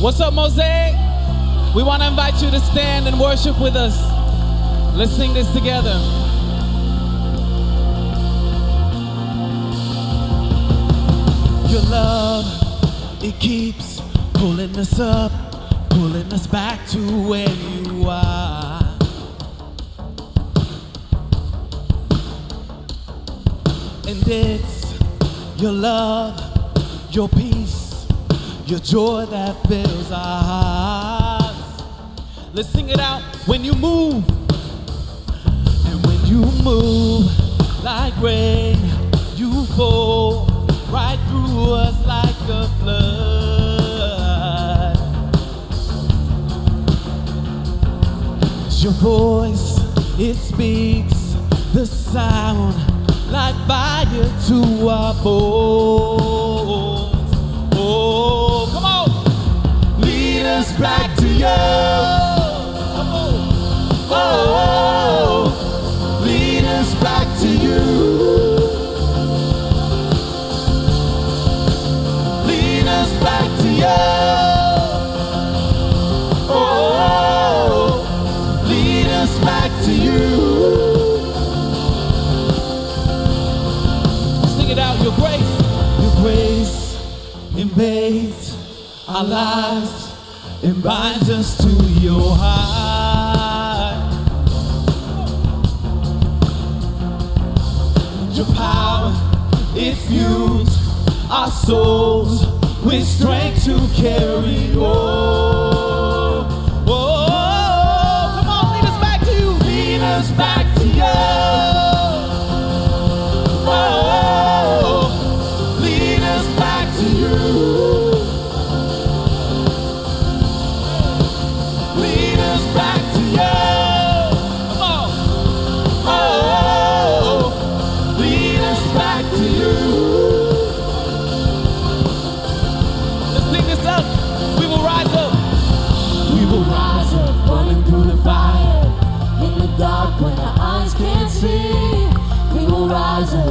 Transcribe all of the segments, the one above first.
What's up, Mosaic? We want to invite you to stand and worship with us. Let's sing this together. Your love, it keeps pulling us up, pulling us back to where you are. And it's your love, your peace, your joy that fills our hearts. Let's sing it out. When you move, and when you move like rain, you fall right through us like a flood. It's your voice, it speaks the sound like fire to our bones. Oh, come on. Lead us back to you. Come on. Oh, lead us back to you. Lead us back to you. Oh, lead us back to you. Out your grace invades our lives and binds us to your heart. Your power, it fuels our souls with strength to carry on. Oh, come on, lead us back to you. Lead us back to you.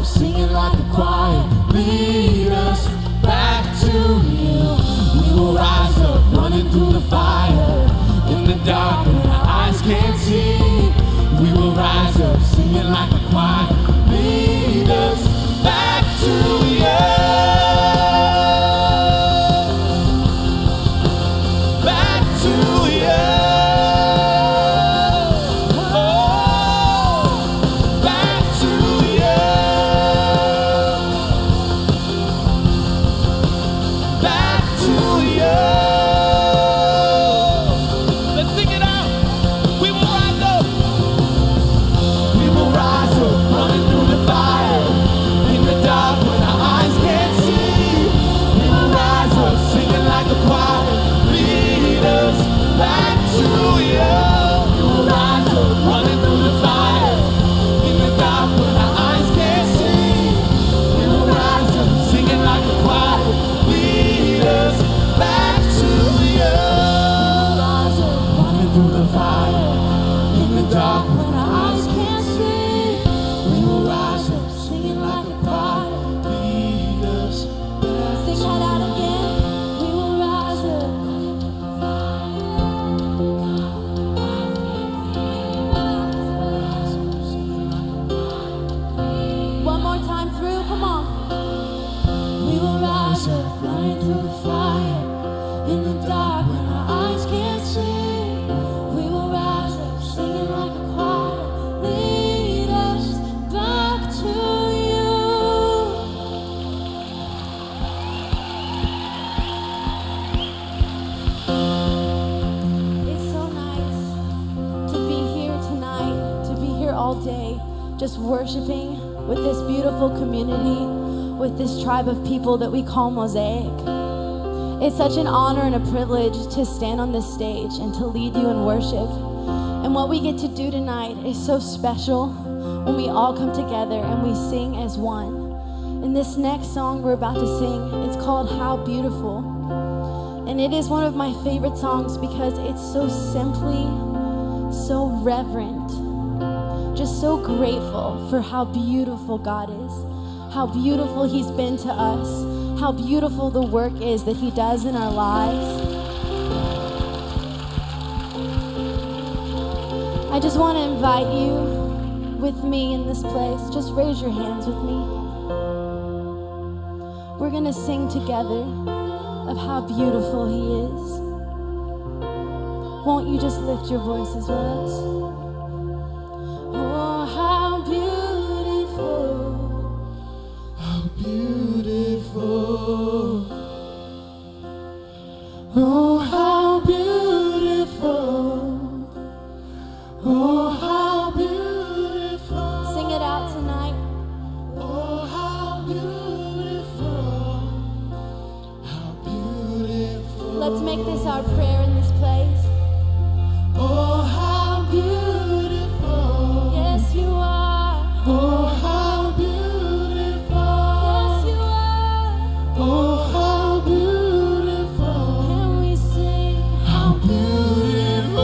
Singing like a choir, lead us back to you. We will rise up, running through the fire. In the dark when our eyes can't see, we will rise up, singing like a choir. Lead us back to you. Back to you. Just worshiping with this beautiful community, with this tribe of people that we call Mosaic. It's such an honor and a privilege to stand on this stage and to lead you in worship. And what we get to do tonight is so special when we all come together and we sing as one. And this next song we're about to sing, it's called How Beautiful. And it is one of my favorite songs because it's so simply, so reverent. Just so grateful for how beautiful God is, how beautiful He's been to us, how beautiful the work is that He does in our lives. I just want to invite you with me in this place. Just raise your hands with me. We're going to sing together of how beautiful He is. Won't you just lift your voices with us? Oh, how beautiful. How beautiful. Oh, how beautiful. Oh, how beautiful. Sing it out tonight. Oh, how beautiful. How beautiful. Let's make this our prayer in this place. Oh, how beautiful. Yes, you are. Oh, how beautiful. Yes, you are. Oh, how beautiful. And we sing, How beautiful.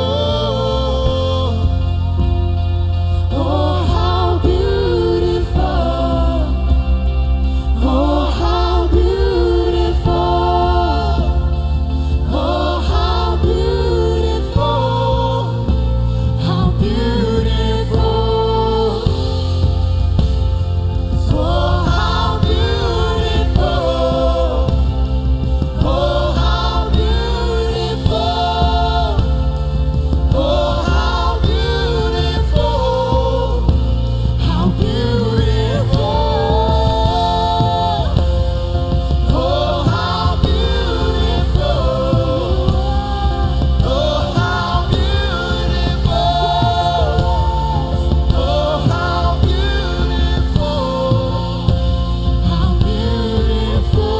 Oh, how beautiful. Oh, how beautiful. Oh, how beautiful. How beautiful. Oh, how beautiful. Oh, how beautiful. Oh, how beautiful. How beautiful. Oh, how beautiful. Oh, how beautiful. Oh, how beautiful. How beautiful.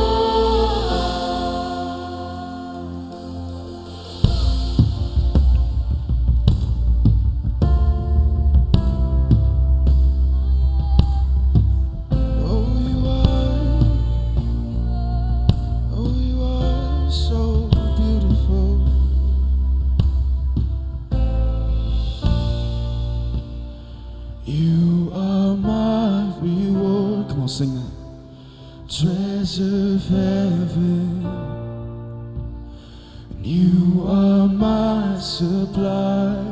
Oh, you are so beautiful. You are my reward. Come on, sing that. Treasure of heaven. You are my supply,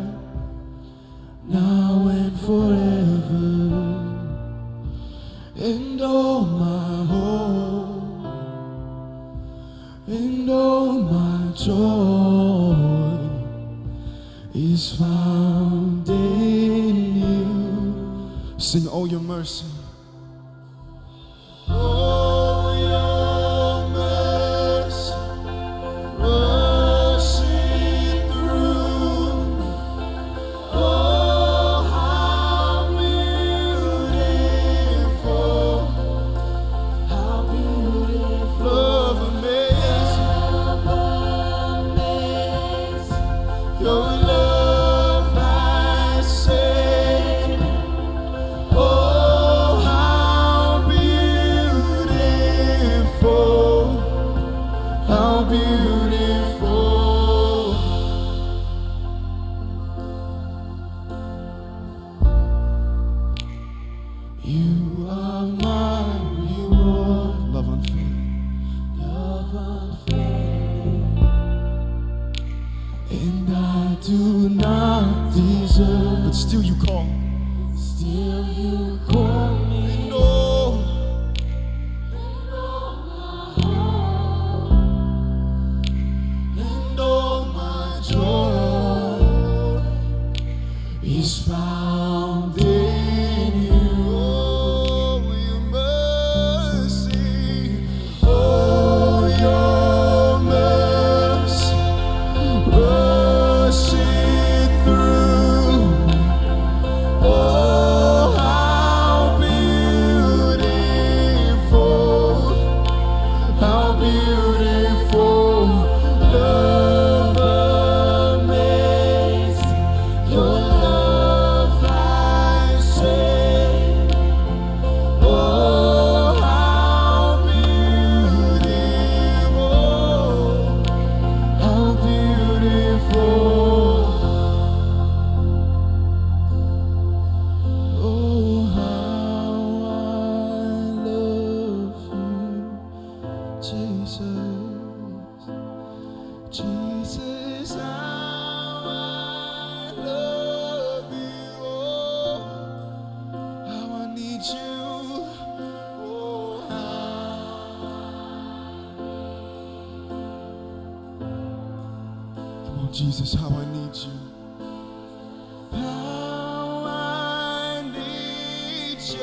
now and forever. And all my hope, and all my joy is found in you. Sing, oh, your mercy. Oh, your mercy, rushing through. Oh, how beautiful. How beautiful. Love amazing. Your love has saved. Oh, how beautiful. How beautiful. You are my reward. Love unfailing. Love unfailing. And I do not deserve, but still you call. Still you call me. And all and all my joy is found in you. Oh, your mercy. Oh, your mercy. Rushing through. Oh, how beautiful. Jesus, how I need you. How I need you.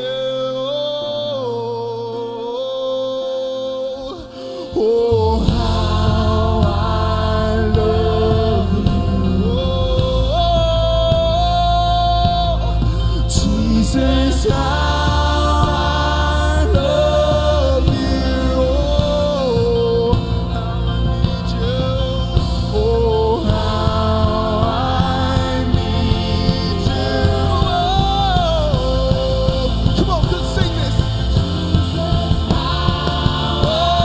Oh, how I love you. Jesus, how I love you. Oh, how I need you. Oh, how I need you. Oh, come on, let's sing this.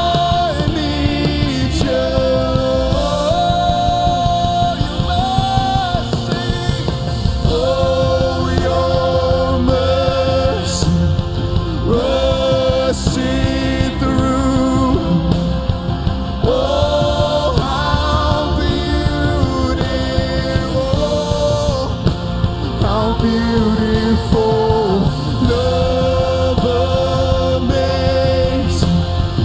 I need you. Your mercy. Oh, your mercy rushing through. Oh, how beautiful, love amazing,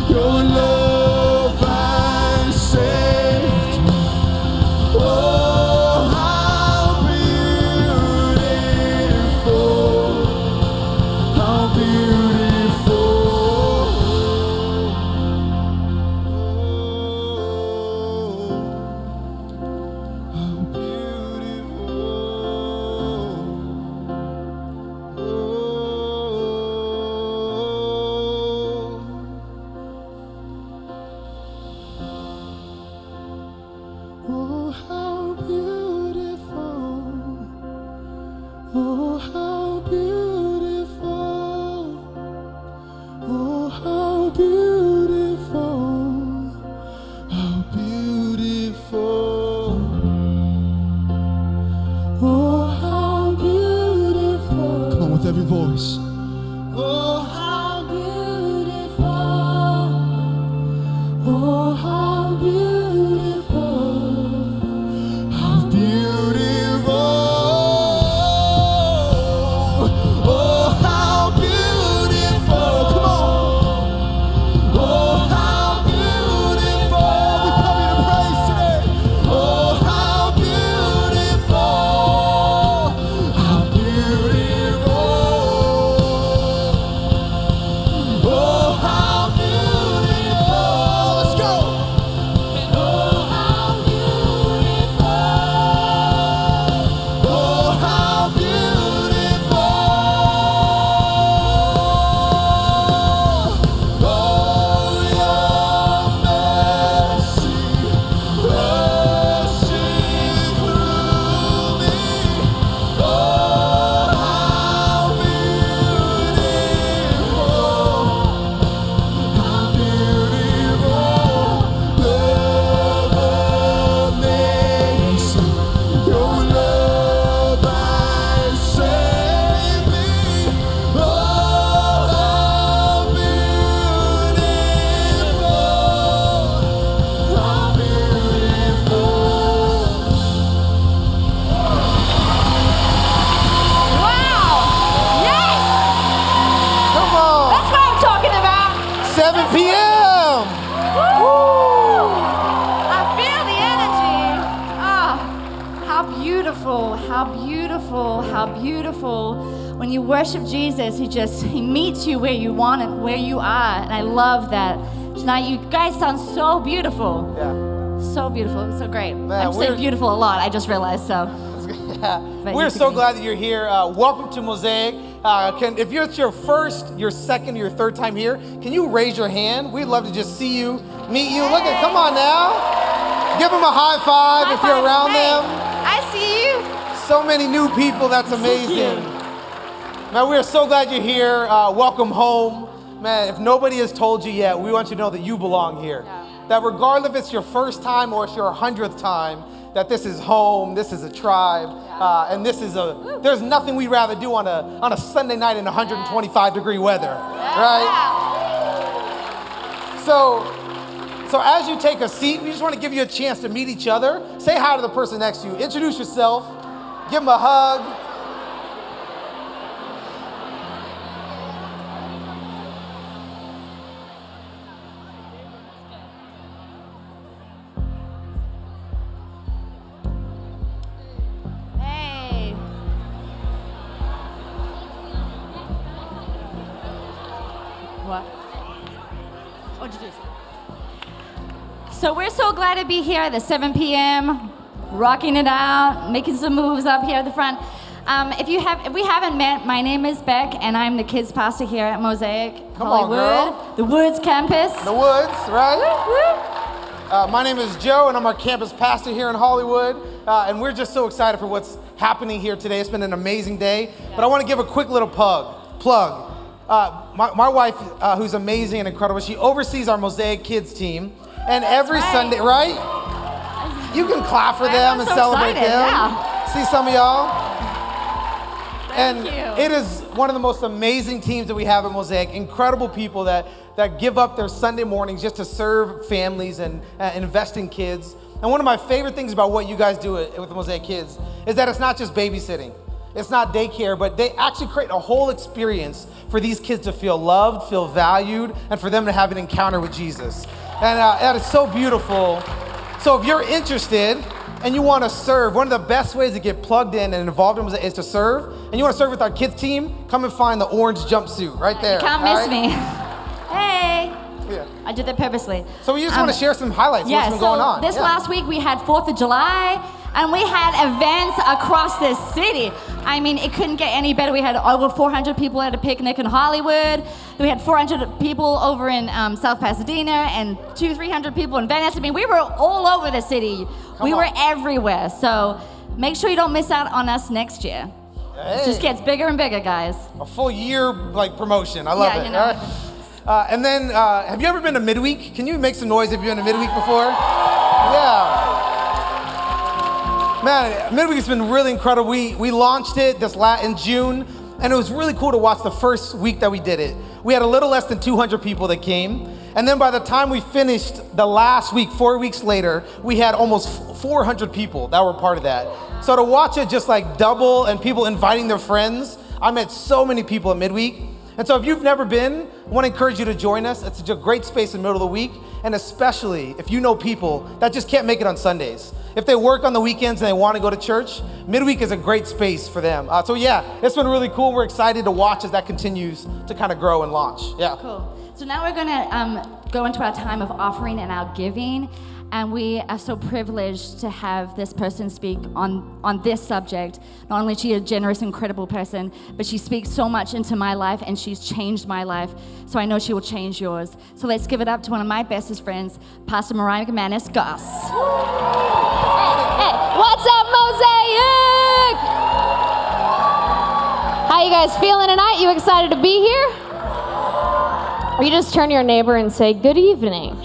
your love has saved me. Oh, how beautiful, how beautiful. How beautiful. Oh, how beautiful. Oh, how beautiful. How beautiful. Oh, how beautiful. Come on, with every voice. Oh, how beautiful. Oh, how beautiful. How beautiful. Oh, how beautiful. Come on. Oh, how beautiful. We come here to praise today. Oh, how beautiful. How beautiful. Oh, how beautiful. Let's go. Oh, how beautiful. Oh, how beautiful. Oh, your mercy rushing through me. Oh, how beautiful. How beautiful, love amazing, your love has saved me. Oh, how beautiful, how beautiful. Wow! Yes! Come on, That's what I'm talking about. 7 p.m. I feel the energy. Ah, how beautiful, how beautiful, how beautiful. When you worship Jesus, he meets you where you want it, where you are. And I love that. Tonight, you guys sound so beautiful. Yeah. So beautiful, so great. Man, I'm saying beautiful a lot, I just realized, so. We're so glad that you're here. Welcome to Mosaic. If it's your first, your second, your third time here, can you raise your hand? We'd love to just see you, meet you. Look at, come on now. Give them a high five if you're around them. I see you. So many new people, that's amazing. Man, we're so glad you're here. Welcome home. Man, if nobody has told you yet, we want you to know that you belong here. That regardless if it's your first time or it's your 100th time, that this is home, this is a tribe, and this is there's nothing we'd rather do on a Sunday night in 125-degree weather, right? So as you take a seat, we just want to give you a chance to meet each other. Say hi to the person next to you. Introduce yourself. Give them a hug. So we're so glad to be here at the 7 p.m., rocking it out, making some moves up here at the front. If we haven't met, my name is Beck, and I'm the kids pastor here at Mosaic Hollywood, girl. the Woods campus. The Woods, right? My name is Joe, and I'm our campus pastor here in Hollywood, and we're just so excited for what's happening here today. It's been an amazing day, but I want to give a quick little plug. My wife, who's amazing and incredible, she oversees our Mosaic Kids team, and every Sunday, right? You can clap for them and celebrate them. Yeah. See some of y'all? Thank you. It is one of the most amazing teams that we have at Mosaic. Incredible people that give up their Sunday mornings just to serve families and invest in kids. And one of my favorite things about what you guys do with the Mosaic Kids is that it's not just babysitting. It's not daycare, but they actually create a whole experience for these kids to feel loved, feel valued, and for them to have an encounter with Jesus. And that is so beautiful. So if you're interested and you want to serve, one of the best ways to get plugged in and involved in is to serve. And you want to serve with our kids team, come and find the orange jumpsuit right there. You can't miss me. Hey. Yeah. I did that purposely. So we just want to share some highlights of what's been going on. This last week we had 4th of July, and we had events across this city. I mean, it couldn't get any better. We had over 400 people at a picnic in Hollywood. We had 400 people over in South Pasadena, and 200-300 people in Venice. I mean, we were all over the city. We were everywhere. So make sure you don't miss out on us next year. Hey. It just gets bigger and bigger, guys. A full year promotion. I love it. You know. All right. And then, have you ever been to midweek? Can you make some noise if you've been to midweek before? Yeah. Man, midweek has been really incredible. We launched it in June, and it was really cool to watch the first week that we did it. We had a little less than 200 people that came. And then by the time we finished the last week, 4 weeks later, we had almost 400 people that were part of that. So to watch it just double and people inviting their friends, I met so many people at midweek. And so if you've never been, I want to encourage you to join us. It's a great space in the middle of the week, and especially if you know people that just can't make it on Sundays. If they work on the weekends and they want to go to church, midweek is a great space for them. So yeah, it's been really cool. We're excited to watch as that continues to kind of grow and launch. Yeah. Cool. So now we're going to go into our time of offering and our giving. And we are so privileged to have this person speak on this subject. Not only is she a generous, incredible person, but she speaks so much into my life, and she's changed my life. So I know she will change yours. So let's give it up to one of my bestest friends, Pastor McManus, Gus. Hey, what's up, Mosaic? How you guys feeling tonight? You excited to be here? Or you just turn to your neighbor and say, good evening.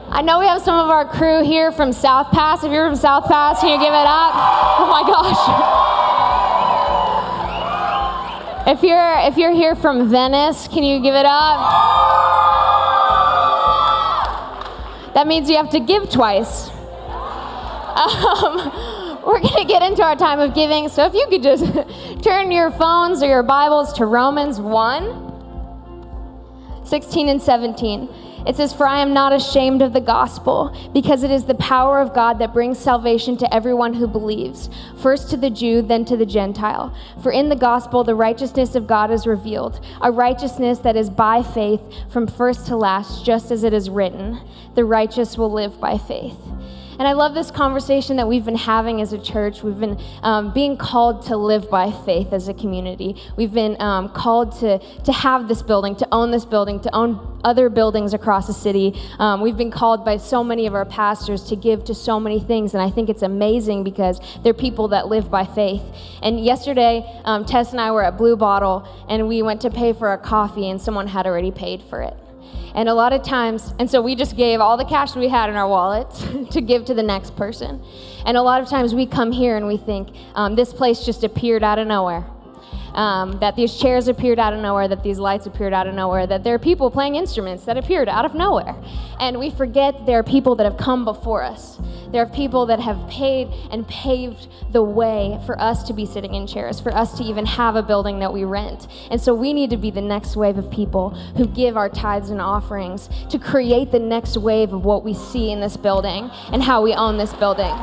I know we have some of our crew here from South Pass. If you're from South Pass, can you give it up? Oh my gosh. If you're here from Venice, can you give it up? That means you have to give twice. We're going to get into our time of giving. So if you could just turn your phones or your Bibles to Romans 1:16 and 17. It says, for I am not ashamed of the gospel, because it is the power of God that brings salvation to everyone who believes, first to the Jew, then to the Gentile. For in the gospel, the righteousness of God is revealed, a righteousness that is by faith from first to last, just as it is written, the righteous will live by faith. And I love this conversation that we've been having as a church. We've been being called to live by faith as a community. We've been called to have this building, to own this building, to own other buildings across the city. We've been called by so many of our pastors to give to so many things, and I think it's amazing because they're people that live by faith. And yesterday, Tess and I were at Blue Bottle, and we went to pay for a coffee, and someone had already paid for it. And a lot of times, and so we just gave all the cash we had in our wallets to give to the next person. And a lot of times we come here and we think, this place just appeared out of nowhere. That these chairs appeared out of nowhere, that these lights appeared out of nowhere, that there are people playing instruments that appeared out of nowhere. And we forget there are people that have come before us. There are people that have paid and paved the way for us to be sitting in chairs, for us to even have a building that we rent. And so we need to be the next wave of people who give our tithes and offerings to create the next wave of what we see in this building and how we own this building.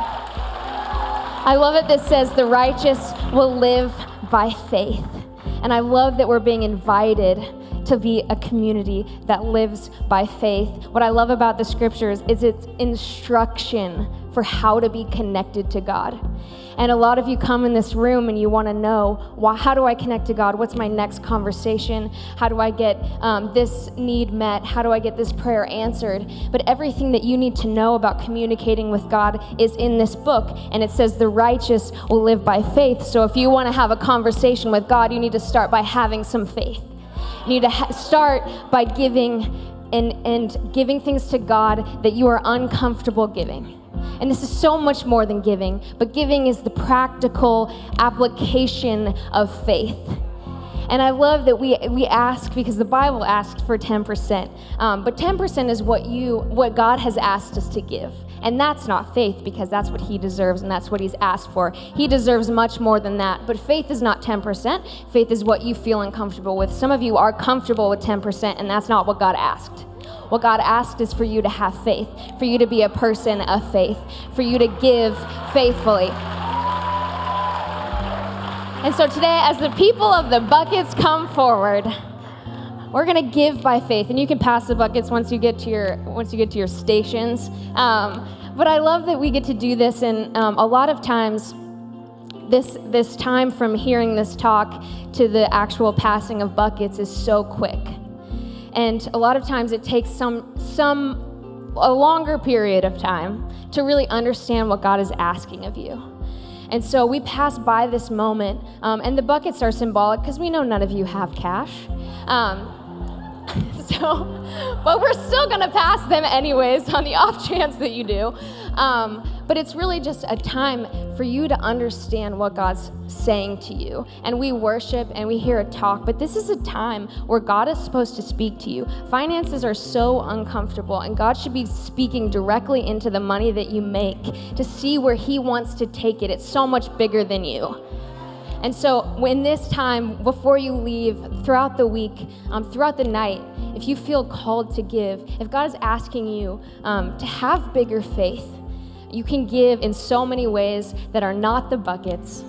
I love it that says the righteous will live by faith. And I love that we're being invited to be a community that lives by faith. What I love about the scriptures is its instruction for how to be connected to God. And a lot of you come in this room and you want to know, how do I connect to God? What's my next conversation? How do I get this need met? How do I get this prayer answered? But everything that you need to know about communicating with God is in this book. And it says the righteous will live by faith. So if you want to have a conversation with God, you need to start by having some faith. You need to start by giving and giving things to God that you are uncomfortable giving. And this is so much more than giving, but giving is the practical application of faith. And I love that we ask, because the Bible asks for 10%, but 10% is what God has asked us to give. And that's not faith, because that's what he deserves and that's what he's asked for. He deserves much more than that. But faith is not 10%. Faith is what you feel uncomfortable with. Some of you are comfortable with 10%, and that's not what God asked. What God asked is for you to have faith, for you to be a person of faith, for you to give faithfully. And so today, as the people of the buckets come forward, we're gonna give by faith, and you can pass the buckets once you get to your stations. But I love that we get to do this, and a lot of times, this time from hearing this talk to the actual passing of buckets is so quick. And a lot of times it takes a longer period of time to really understand what God is asking of you. And so we pass by this moment, and the buckets are symbolic because we know none of you have cash. But we're still gonna pass them anyways on the off chance that you do. But it's really just a time for you to understand what God's saying to you. And we worship and we hear a talk, but this is a time where God is supposed to speak to you. Finances are so uncomfortable, and God should be speaking directly into the money that you make to see where he wants to take it. It's so much bigger than you. And so in this time, before you leave, throughout the week, throughout the night, if you feel called to give, if God is asking you to have bigger faith, you can give in so many ways that are not the buckets.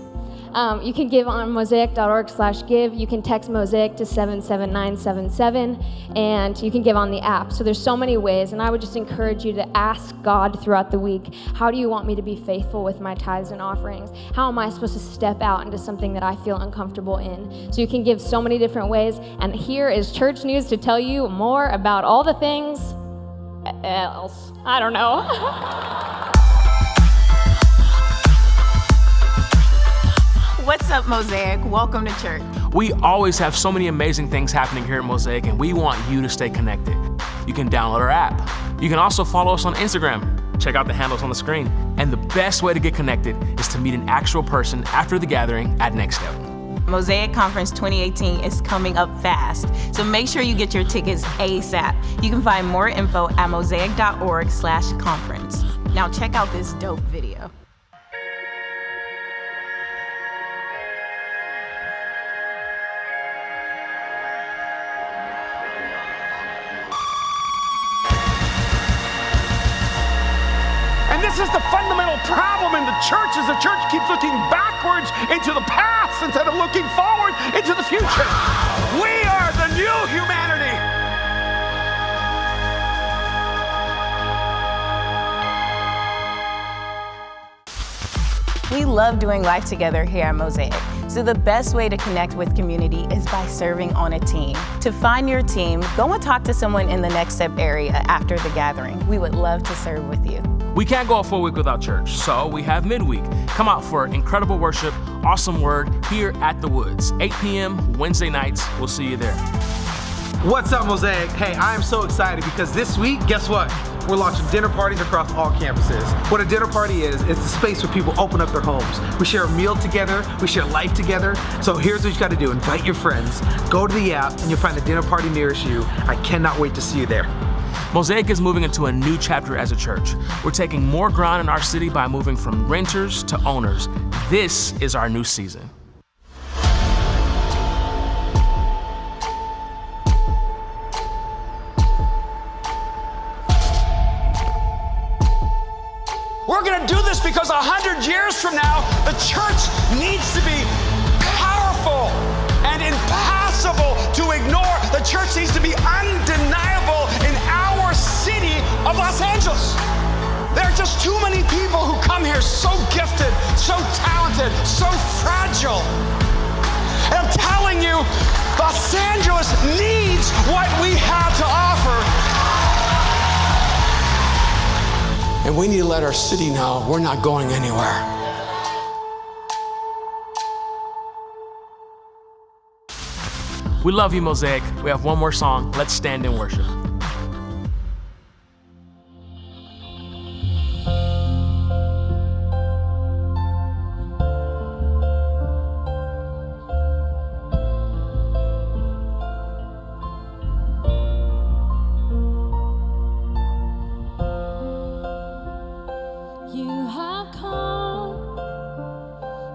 You can give on mosaic.org/give. You can text Mosaic to 77977, and you can give on the app. So there's so many ways, and I would just encourage you to ask God throughout the week, how do you want me to be faithful with my tithes and offerings? How am I supposed to step out into something that I feel uncomfortable in? So you can give so many different ways, and here is church news to tell you more about all the things else. I don't know. What's up, Mosaic? Welcome to church. We always have so many amazing things happening here at Mosaic, and we want you to stay connected. You can download our app. You can also follow us on Instagram. Check out the handles on the screen. And the best way to get connected is to meet an actual person after the gathering at Next Step. Mosaic Conference 2018 is coming up fast, so make sure you get your tickets ASAP. You can find more info at mosaic.org/conference. Now check out this dope video. This is the fundamental problem in the church, is the church keeps looking backwards into the past instead of looking forward into the future. We are the new humanity. We love doing life together here at Mosaic, so the best way to connect with community is by serving on a team. To find your team, go and talk to someone in the Next Step area after the gathering. We would love to serve with you. We can't go a full week without church, so we have midweek. Come out for incredible worship, awesome word here at the Woods, 8 p.m. Wednesday nights. We'll see you there. What's up, Mosaic? Hey, I am so excited because this week, guess what? We're launching dinner parties across all campuses. What a dinner party is, it's a space where people open up their homes. We share a meal together, we share life together. So here's what you gotta do. Invite your friends, go to the app, and you'll find a dinner party nearest you. I cannot wait to see you there. Mosaic is moving into a new chapter as a church. We're taking more ground in our city by moving from renters to owners. This is our new season. We're gonna do this because 100 years from now, the church needs to be powerful and impactful impossible to ignore. The church needs to be undeniable in our city of Los Angeles. There are just too many people who come here so gifted, so talented, so fragile. And I'm telling you, Los Angeles needs what we have to offer. And we need to let our city know we're not going anywhere. We love you, Mosaic. We have one more song. Let's stand and worship. You have come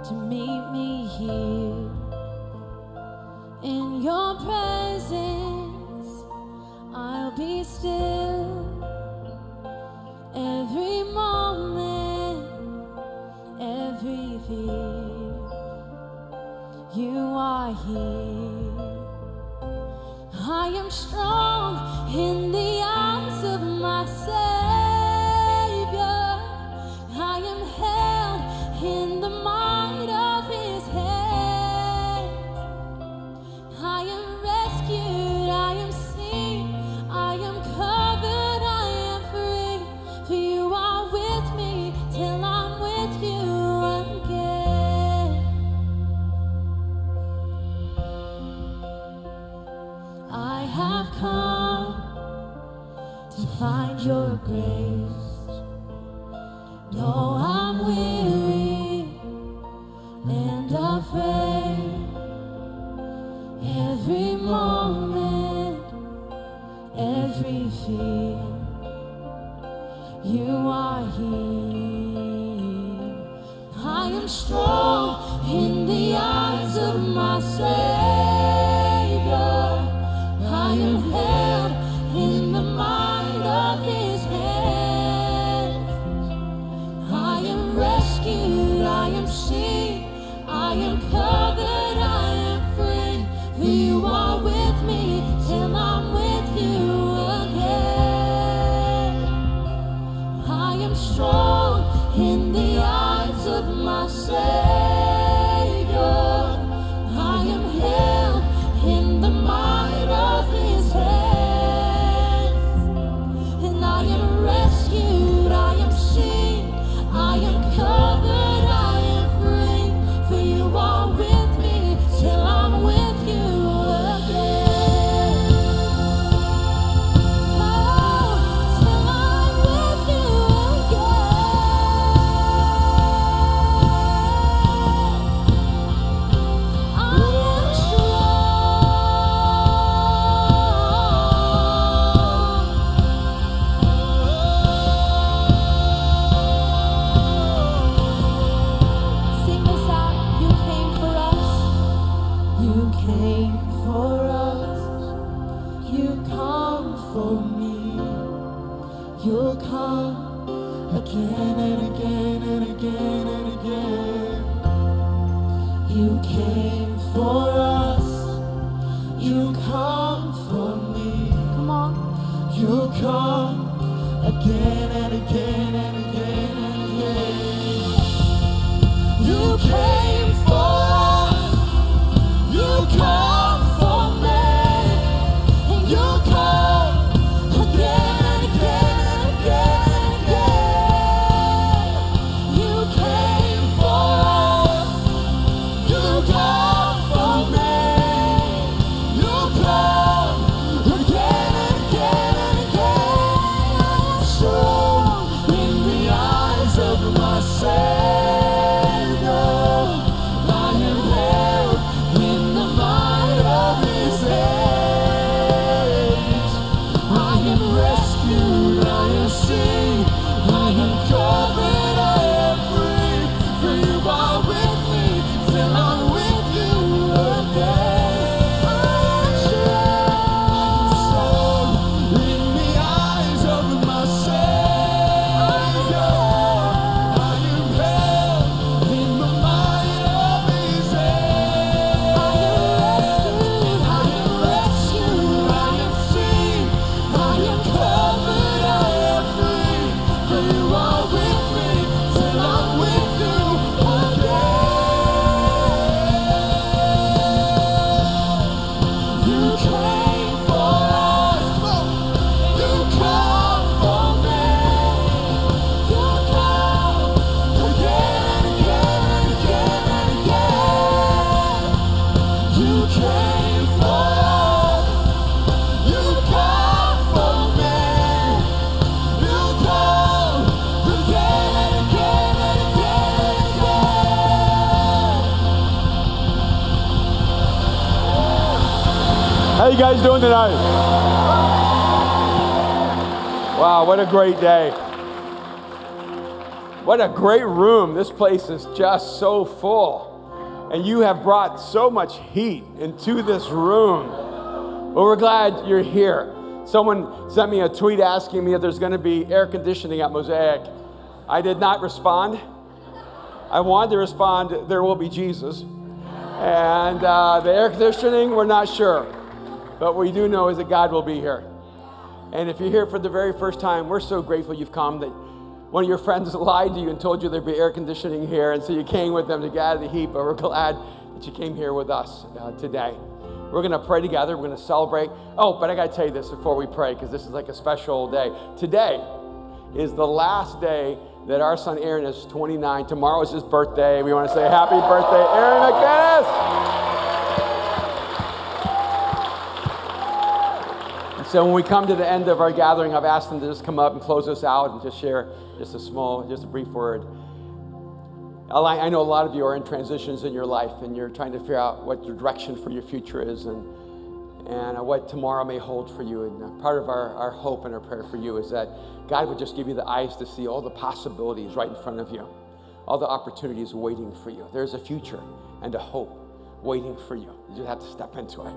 to meet me here. In your presence, I'll be still. Every moment, every fear, you are here. I am strong in the arms of my Savior. I am held in the might of His hand. I am rescued, I am seen, I am covered, I am free. For you are with me till I'm with you again. I have come to find your grace. Though I'm weary and afraid, every moment, every fear, you are here. I am strong in the arms of my Savior. I am held in the might of His hand. I am rescued, I am seen, I am covered, I am free. For you are with me till I'm with you again. I am strong in the arms of my Savior. I am held in the might of His hand. And I am rescued, I am seen, I am covered, I am free. For you are with me till I'm with you again. Oh, till I'm with you again. I am strong. Sing this out. You came for us. You came for us. You come for me. You'll come again and again and again and again. You came for us. You come for me. Come on. You'll come again and again and again and again. You came for us. You come for me. And you come again and again and again and again. You came for us. You come for me. You come again and again and again. I am strong you guys doing tonight? Wow, what a great day. What a great room. This place is just so full. And you have brought so much heat into this room. Well, we're glad you're here. Someone sent me a tweet asking me if there's going to be air conditioning at Mosaic. I did not respond. I wanted to respond, there will be Jesus. And the air conditioning, we're not sure. But what we do know is that God will be here. And if you're here for the very first time, we're so grateful you've come, that one of your friends lied to you and told you there'd be air conditioning here, and so you came with them to get out of the heat, but we're glad that you came here with us today. We're going to pray together. We're going to celebrate. Oh, but I got to tell you this before we pray, because this is like a special day. Today is the last day that our son Aaron is 29. Tomorrow is his birthday. We want to say happy birthday, Aaron McManus. And so when we come to the end of our gathering, I've asked them to just come up and close us out and just share just a brief word. I know a lot of you are in transitions in your life, and you're trying to figure out what your direction for your future is and what tomorrow may hold for you. And part of our hope and our prayer for you is that God would just give you the eyes to see all the possibilities right in front of you, all the opportunities waiting for you. There's a future and a hope waiting for you. You just have to step into it.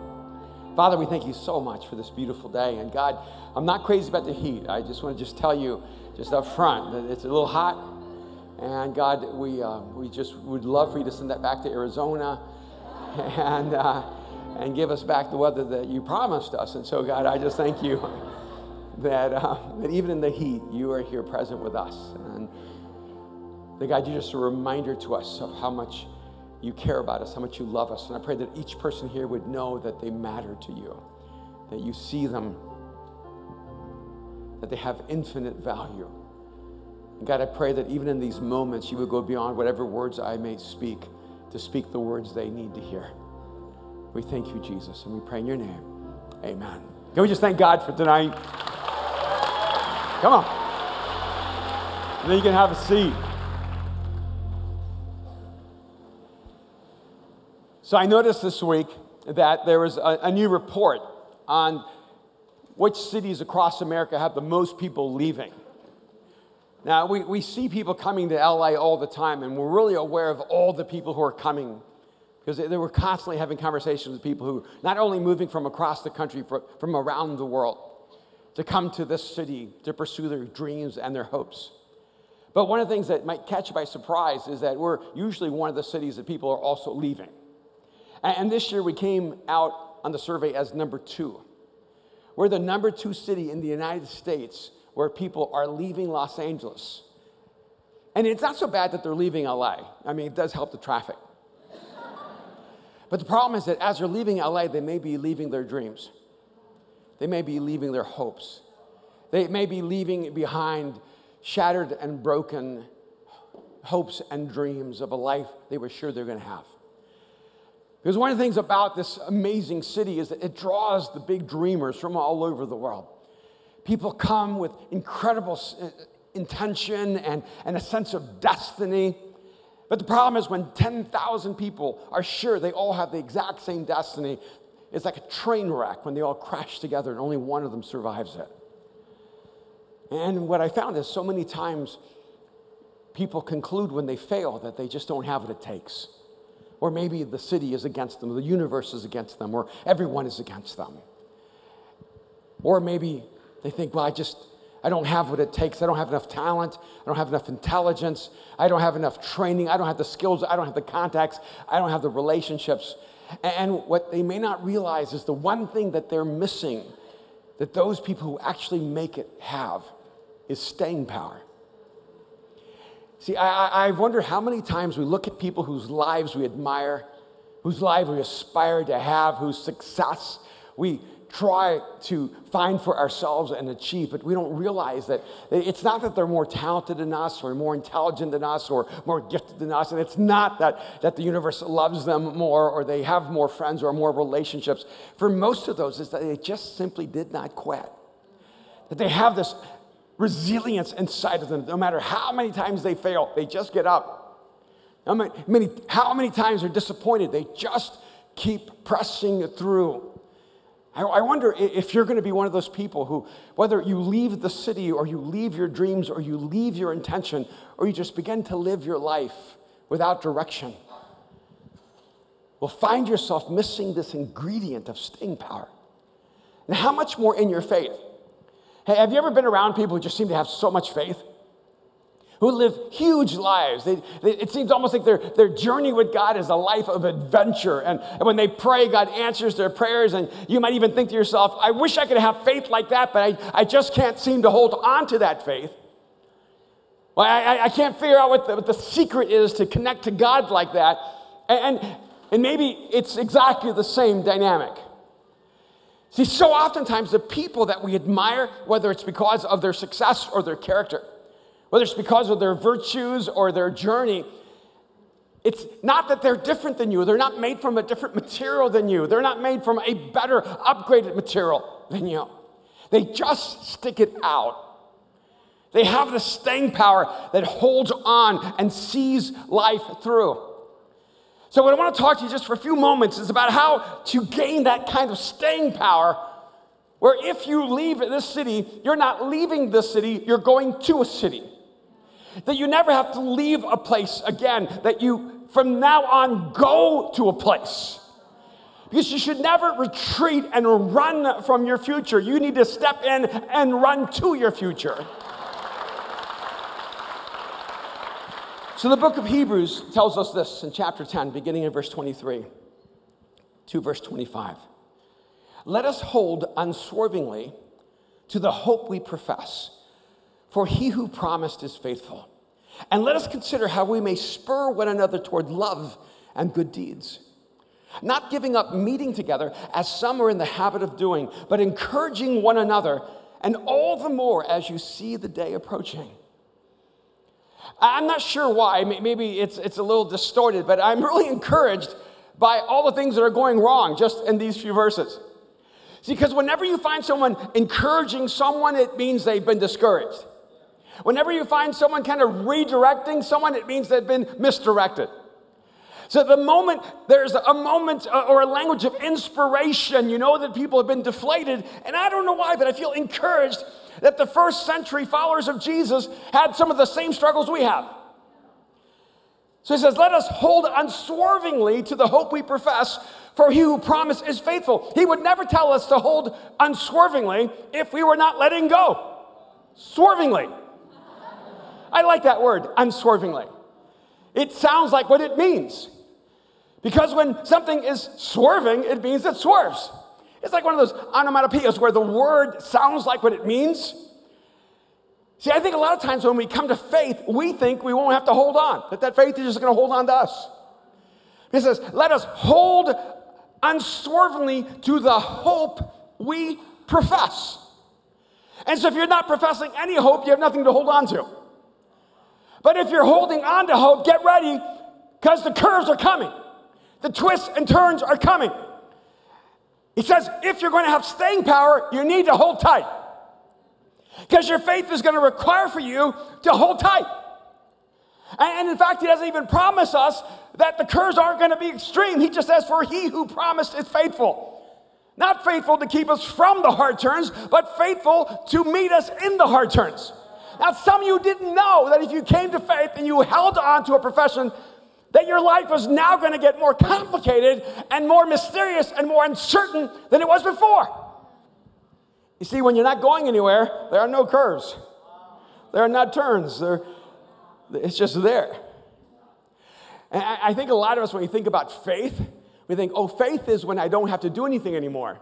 Father, we thank you so much for this beautiful day. And God, I'm not crazy about the heat. I just want to tell you just up front that it's a little hot. And God, we just would love for you to send that back to Arizona and give us back the weather that you promised us. And so, God, I just thank you that even in the heat, you are here present with us. And that, God, you're just a reminder to us of how much you care about us, how much you love us. And I pray that each person here would know that they matter to you, that you see them, that they have infinite value. And God, I pray that even in these moments, you would go beyond whatever words I may speak to speak the words they need to hear. We thank you, Jesus, and we pray in your name. Amen. Can we just thank God for tonight? Come on. And then you can have a seat. So I noticed this week that there was a new report on which cities across America have the most people leaving. Now, we see people coming to LA all the time, and we're really aware of all the people who are coming, because they were constantly having conversations with people who not only moving from across the country, from around the world, to come to this city to pursue their dreams and their hopes. But one of the things that might catch you by surprise is that we're usually one of the cities that people are also leaving. And this year we came out on the survey as number 2. We're the number 2 city in the United States where people are leaving Los Angeles. And it's not so bad that they're leaving LA. I mean, it does help the traffic. But the problem is that as they're leaving LA, they may be leaving their dreams. They may be leaving their hopes. They may be leaving behind shattered and broken hopes and dreams of a life they were sure they're going to have. Because one of the things about this amazing city is that it draws the big dreamers from all over the world. People come with incredible intention and a sense of destiny. But the problem is when 10,000 people are sure they all have the exact same destiny, it's like a train wreck when they all crash together and only one of them survives it. And what I found is so many times people conclude when they fail that they just don't have what it takes. Or maybe the city is against them, or the universe is against them, or everyone is against them. Or maybe they think, well, I don't have what it takes. I don't have enough talent. I don't have enough intelligence. I don't have enough training. I don't have the skills. I don't have the contacts. I don't have the relationships. And what they may not realize is the one thing that they're missing, that those people who actually make it have, is staying power. See, I wonder how many times we look at people whose lives we admire, whose lives we aspire to have, whose success we try to find for ourselves and achieve, but we don't realize that it's not that they're more talented than us or more intelligent than us or more gifted than us, and it's not that the universe loves them more or they have more friends or more relationships. For most of those, it's that they just simply did not quit. That they have this resilience inside of them. No matter how many times they fail, they just get up. How many times they're disappointed, they just keep pressing through. I wonder if you're going to be one of those people who, whether you leave the city or you leave your dreams or you leave your intention or you just begin to live your life without direction, will find yourself missing this ingredient of staying power. And how much more in your faith? Hey, have you ever been around people who just seem to have so much faith? Who live huge lives. It seems almost like their journey with God is a life of adventure. And when they pray, God answers their prayers. And you might even think to yourself, I wish I could have faith like that, but I just can't seem to hold on to that faith. Well, I can't figure out what the secret is to connect to God like that. And maybe it's exactly the same dynamic. See, so oftentimes the people that we admire, whether it's because of their success or their character, whether it's because of their virtues or their journey, it's not that they're different than you. They're not made from a different material than you. They're not made from a better, upgraded material than you. They just stick it out. They have the staying power that holds on and sees life through. So what I want to talk to you just for a few moments is about how to gain that kind of staying power where if you leave this city, you're not leaving this city, you're going to a city. That you never have to leave a place again, that you, from now on, go to a place. Because you should never retreat and run from your future. You need to step in and run to your future. So the book of Hebrews tells us this in chapter 10, beginning in verse 23 to verse 25. Let us hold unswervingly to the hope we profess, for he who promised is faithful. And let us consider how we may spur one another toward love and good deeds. Not giving up meeting together, as some are in the habit of doing, but encouraging one another, and all the more as you see the day approaching. I'm not sure why. Maybe it's a little distorted, but I'm really encouraged by all the things that are going wrong just in these few verses. See, because whenever you find someone encouraging someone, it means they've been discouraged. Whenever you find someone kind of redirecting someone, it means they've been misdirected. So the moment there's a moment or a language of inspiration, you know that people have been deflated. And I don't know why, but I feel encouraged that the first century followers of Jesus had some of the same struggles we have. So he says, let us hold unswervingly to the hope we profess, for he who promised is faithful. He would never tell us to hold unswervingly if we were not letting go. Swervingly. I like that word, unswervingly. It sounds like what it means. Because when something is swerving, it means it swerves. It's like one of those onomatopoeias where the word sounds like what it means. See, I think a lot of times when we come to faith, we think we won't have to hold on, that faith is just going to hold on to us. It says, let us hold unswervingly to the hope we profess. And so if you're not professing any hope, you have nothing to hold on to. But if you're holding on to hope, get ready, because the curves are coming. The twists and turns are coming. He says, if you're going to have staying power, you need to hold tight. Because your faith is going to require for you to hold tight. And in fact, he doesn't even promise us that the curves aren't going to be extreme. He just says, for he who promised is faithful. Not faithful to keep us from the hard turns, but faithful to meet us in the hard turns. Now, some of you didn't know that if you came to faith and you held on to a profession, that your life was now going to get more complicated and more mysterious and more uncertain than it was before. You see, when you're not going anywhere, there are no curves. There are not turns. It's just there. And I think a lot of us, when we think about faith, we think, oh, faith is when I don't have to do anything anymore.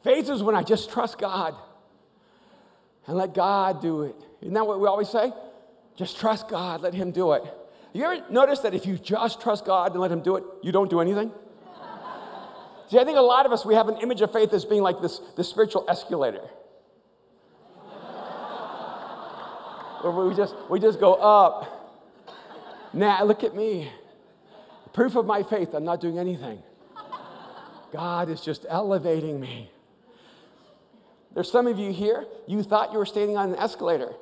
Faith is when I just trust God and let God do it. Isn't that what we always say? Just trust God, let him do it. You ever notice that if you just trust God and let him do it, you don't do anything? See, I think a lot of us, we have an image of faith as being like this spiritual escalator. Where we just go up. Nah, look at me. Proof of my faith, I'm not doing anything. God is just elevating me. There's some of you here, you thought you were standing on an escalator,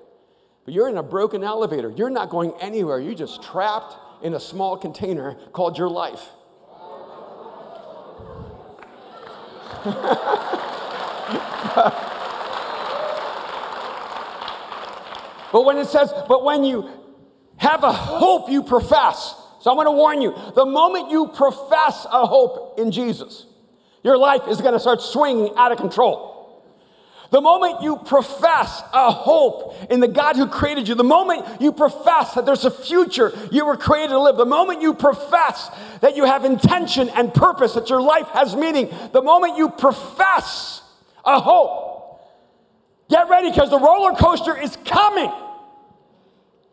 but you're in a broken elevator. You're not going anywhere. You're just trapped in a small container called your life. But when it says, but when you have a hope you profess. So I want to warn you, the moment you profess a hope in Jesus, your life is going to start swinging out of control. The moment you profess a hope in the God who created you, the moment you profess that there's a future you were created to live, the moment you profess that you have intention and purpose, that your life has meaning, the moment you profess a hope, get ready because the roller coaster is coming.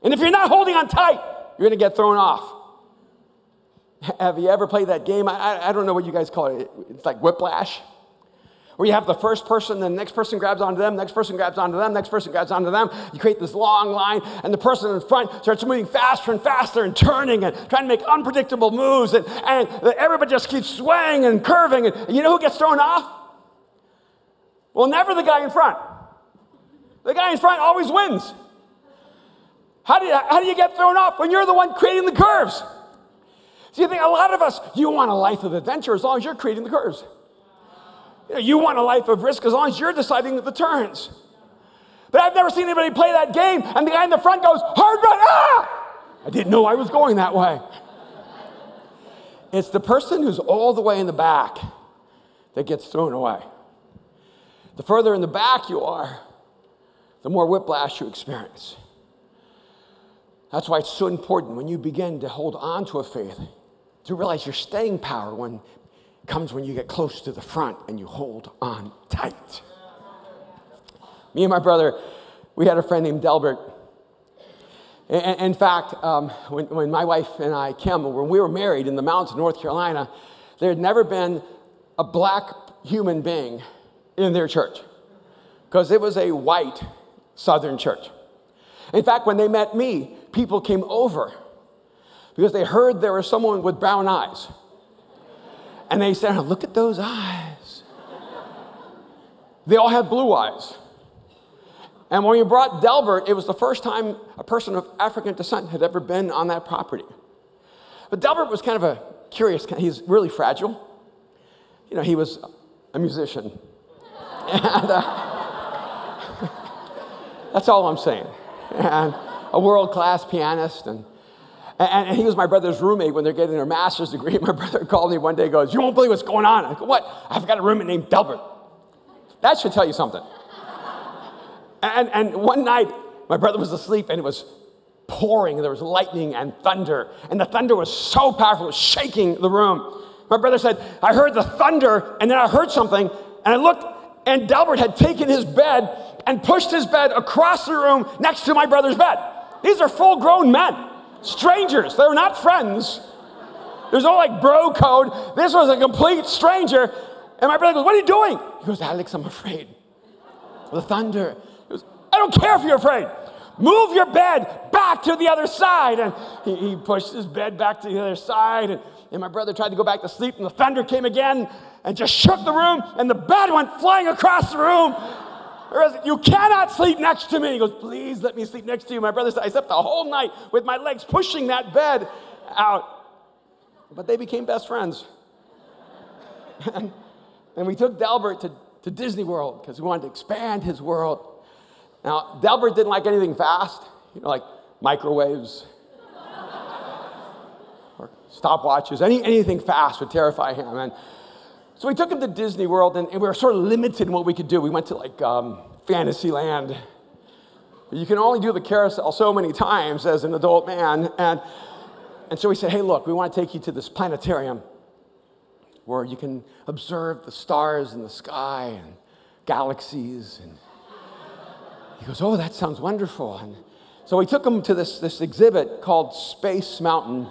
And if you're not holding on tight, you're going to get thrown off. Have you ever played that game? I don't know what you guys call it. It's like whiplash. Where you have the first person, then the next person grabs onto them, next person grabs onto them, next person grabs onto them. You create this long line, and the person in front starts moving faster and faster and turning and trying to make unpredictable moves, and everybody just keeps swaying and curving. And you know who gets thrown off? Well, never the guy in front. The guy in front always wins. How do you get thrown off when you're the one creating the curves? So you think a lot of us, you want a life of adventure as long as you're creating the curves. You want a life of risk as long as you're deciding the turns. But I've never seen anybody play that game and the guy in the front goes, hard right, ah! I didn't know I was going that way. It's the person who's all the way in the back that gets thrown away. The further in the back you are, the more whiplash you experience. That's why it's so important when you begin to hold on to a faith to realize your staying power comes when you get close to the front and you hold on tight. Me and my brother, we had a friend named Delbert. In fact, when my wife and I, Kim, when we were married in the mountains of North Carolina, there had never been a black human being in their church because it was a white Southern church. In fact, when they met me, people came over because they heard there was someone with brown eyes. And they said, look at those eyes. They all had blue eyes. And when we brought Delbert, it was the first time a person of African descent had ever been on that property. But Delbert was kind of a curious, he's really fragile. You know, he was a musician. And that's all I'm saying. And a world-class pianist. And he was my brother's roommate when they're getting their master's degree. My brother called me one day and goes, you won't believe what's going on. I go, what? I've got a roommate named Delbert. That should tell you something. And one night, my brother was asleep and it was pouring. And there was lightning and thunder. And the thunder was so powerful, it was shaking the room. My brother said, I heard the thunder and then I heard something. And I looked and Delbert had taken his bed and pushed his bed across the room next to my brother's bed. These are full-grown men. Strangers, they were not friends. There's no like bro code. This was a complete stranger. And my brother goes, what are you doing? He goes, Alex, I'm afraid. The thunder. He goes, I don't care if you're afraid. Move your bed back to the other side. And he pushed his bed back to the other side. And my brother tried to go back to sleep. And the thunder came again and just shook the room. And the bed went flying across the room. You cannot sleep next to me. He goes, please let me sleep next to you. My brother said, I slept the whole night with my legs pushing that bed out. But they became best friends. And we took Delbert to Disney World because we wanted to expand his world. Now, Delbert didn't like anything fast, like microwaves or stopwatches. Anything fast would terrify him. And so we took him to Disney World, and we were sort of limited in what we could do. We went to like Fantasyland. You can only do the carousel so many times as an adult man. And so we said, hey, look, we want to take you to this planetarium where you can observe the stars in the sky and galaxies. And he goes, oh, that sounds wonderful. And so we took him to this exhibit called Space Mountain.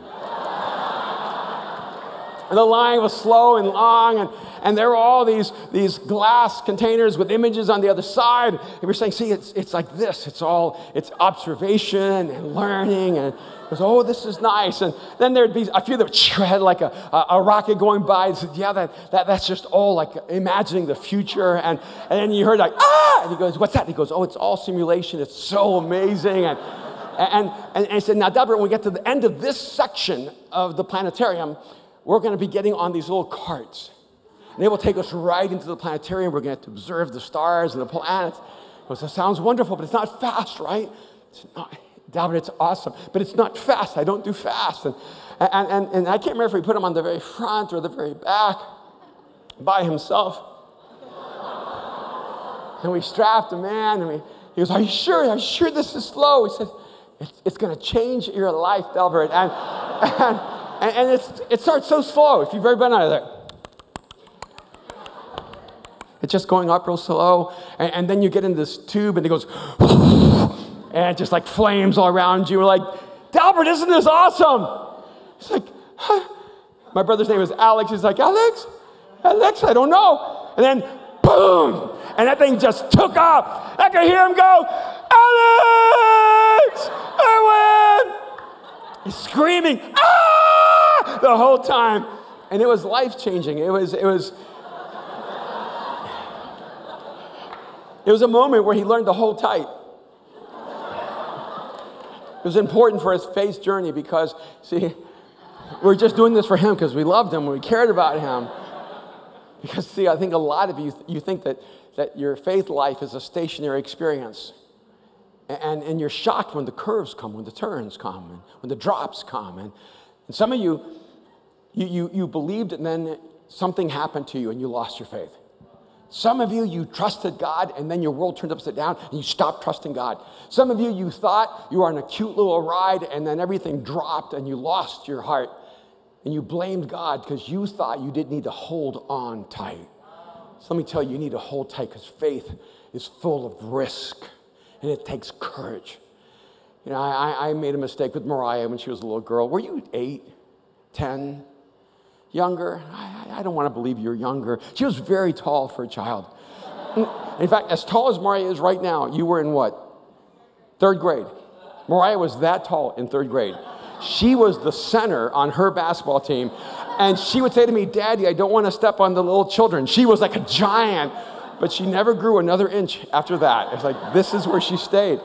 And the line was slow and long, and there were all these glass containers with images on the other side. And we're saying, see, it's like this. It's observation and learning. And it goes, oh, this is nice. And then there'd be a few that had like a rocket going by. And said, yeah, that's just all like imagining the future. And then you heard like, ah! And he goes, what's that? And he goes, oh, it's all simulation. It's so amazing. And he said, now, Delbert, when we get to the end of this section of the planetarium, we're going to be getting on these little carts. And they will take us right into the planetarium. We're going to observe the stars and the planets. That sounds wonderful, but it's not fast, right? It's not, David, it's awesome, but it's not fast. I don't do fast. And I can't remember if we put him on the very front or the very back by himself. And we strapped him in, and he goes, are you sure? Are you sure this is slow? He said, it's going to change your life, Delbert. And it starts so slow. If you've ever been out of there, it's just going up real slow. And then you get in this tube, and it goes, and it just like flames all around you. We're like, Delbert, isn't this awesome? He's like, huh? My brother's name is Alex. He's like, Alex, I don't know. And then, boom, and that thing just took off. I could hear him go, Alex, Erwin. He's screaming, ah, the whole time. And it was life-changing. It was a moment where he learned to hold tight. It was important for his faith journey because, see, we're just doing this for him because we loved him, we cared about him. Because, see, I think a lot of you think that your faith life is a stationary experience. And you're shocked when the curves come, when the turns come, and when the drops come. And some of you believed and then something happened to you and you lost your faith. Some of you trusted God and then your world turned upside down and you stopped trusting God. Some of you thought you were on a cute little ride and then everything dropped and you lost your heart. And you blamed God because you thought you didn't need to hold on tight. So let me tell you, you need to hold tight because faith is full of risk and it takes courage. You know, I made a mistake with Mariah when she was a little girl. Were you 8, 10, younger? I don't want to believe you're younger. She was very tall for a child. In fact, as tall as Mariah is right now, you were in what? 3rd grade. Mariah was that tall in 3rd grade. She was the center on her basketball team. And she would say to me, Daddy, I don't want to step on the little children. She was like a giant, but she never grew another inch after that. It's like, this is where she stayed.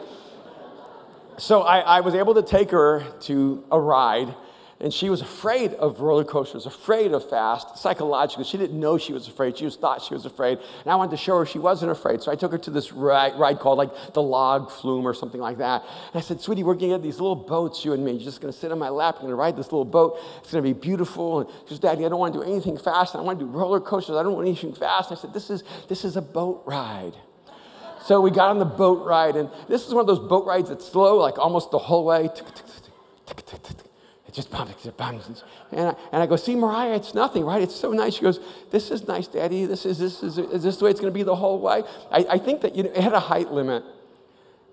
So I was able to take her to a ride, and she was afraid of roller coasters, afraid of fast, psychologically. She didn't know she was afraid. She just thought she was afraid. And I wanted to show her she wasn't afraid. So I took her to this ride called like the log flume or something like that. And I said, sweetie, we're going to get these little boats, you and me. You're just going to sit on my lap. We're going to ride this little boat. It's going to be beautiful. And she goes, Daddy, I don't want to do anything fast. I want to do roller coasters. I don't want anything fast. And I said, this is a boat ride. So we got on the boat ride. And this is one of those boat rides that's slow, like almost the whole way. Just bumps. And I go, see, Mariah, it's nothing, right? It's so nice. She goes, this is nice, Daddy. Is this the way it's going to be the whole way? I think that it had a height limit.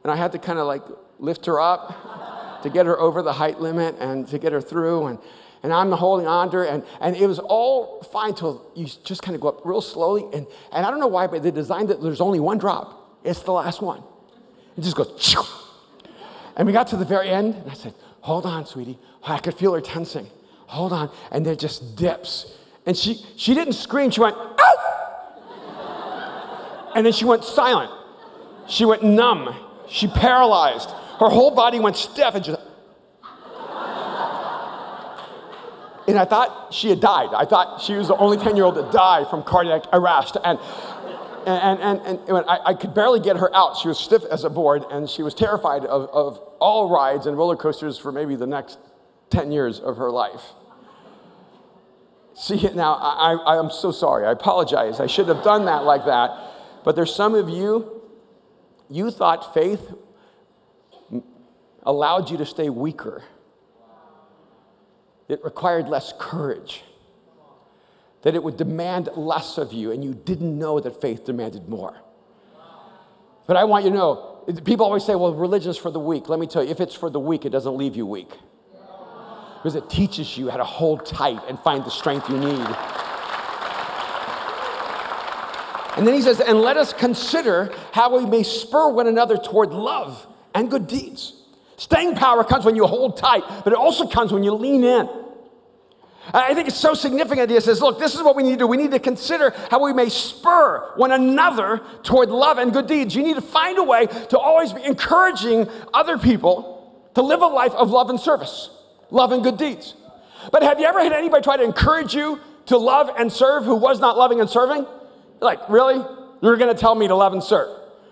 And I had to kind of like lift her up to get her over the height limit and to get her through. And I'm holding on to her. And it was all fine till you just kind of go up real slowly. And I don't know why, but they designed it, there's only one drop. It's the last one. It just goes, Chew! And we got to the very end. And I said, hold on, sweetie. I could feel her tensing. Hold on. And then it just dips. And she didn't scream. She went, ow! And then she went silent. She went numb. She paralyzed. Her whole body went stiff and just... And I thought she had died. I thought she was the only 10-year-old that died from cardiac arrest. And I could barely get her out. She was stiff as a board, and she was terrified of all rides and roller coasters for maybe the next 10 years of her life. See, now, I'm so sorry. I apologize. I shouldn't have done that like that. But there's some of you thought faith allowed you to stay weaker. It required less courage. That it would demand less of you, and you didn't know that faith demanded more. But I want you to know, people always say, well, religion is for the weak. Let me tell you, if it's for the weak, it doesn't leave you weak. Because it teaches you how to hold tight and find the strength you need. And then he says, and let us consider how we may spur one another toward love and good deeds. Staying power comes when you hold tight, but it also comes when you lean in. I think it's so significant. He says, look, this is what we need to do. We need to consider how we may spur one another toward love and good deeds. You need to find a way to always be encouraging other people to live a life of love and service, love and good deeds. But have you ever had anybody try to encourage you to love and serve who was not loving and serving? Like, really? You're going to tell me to love and serve?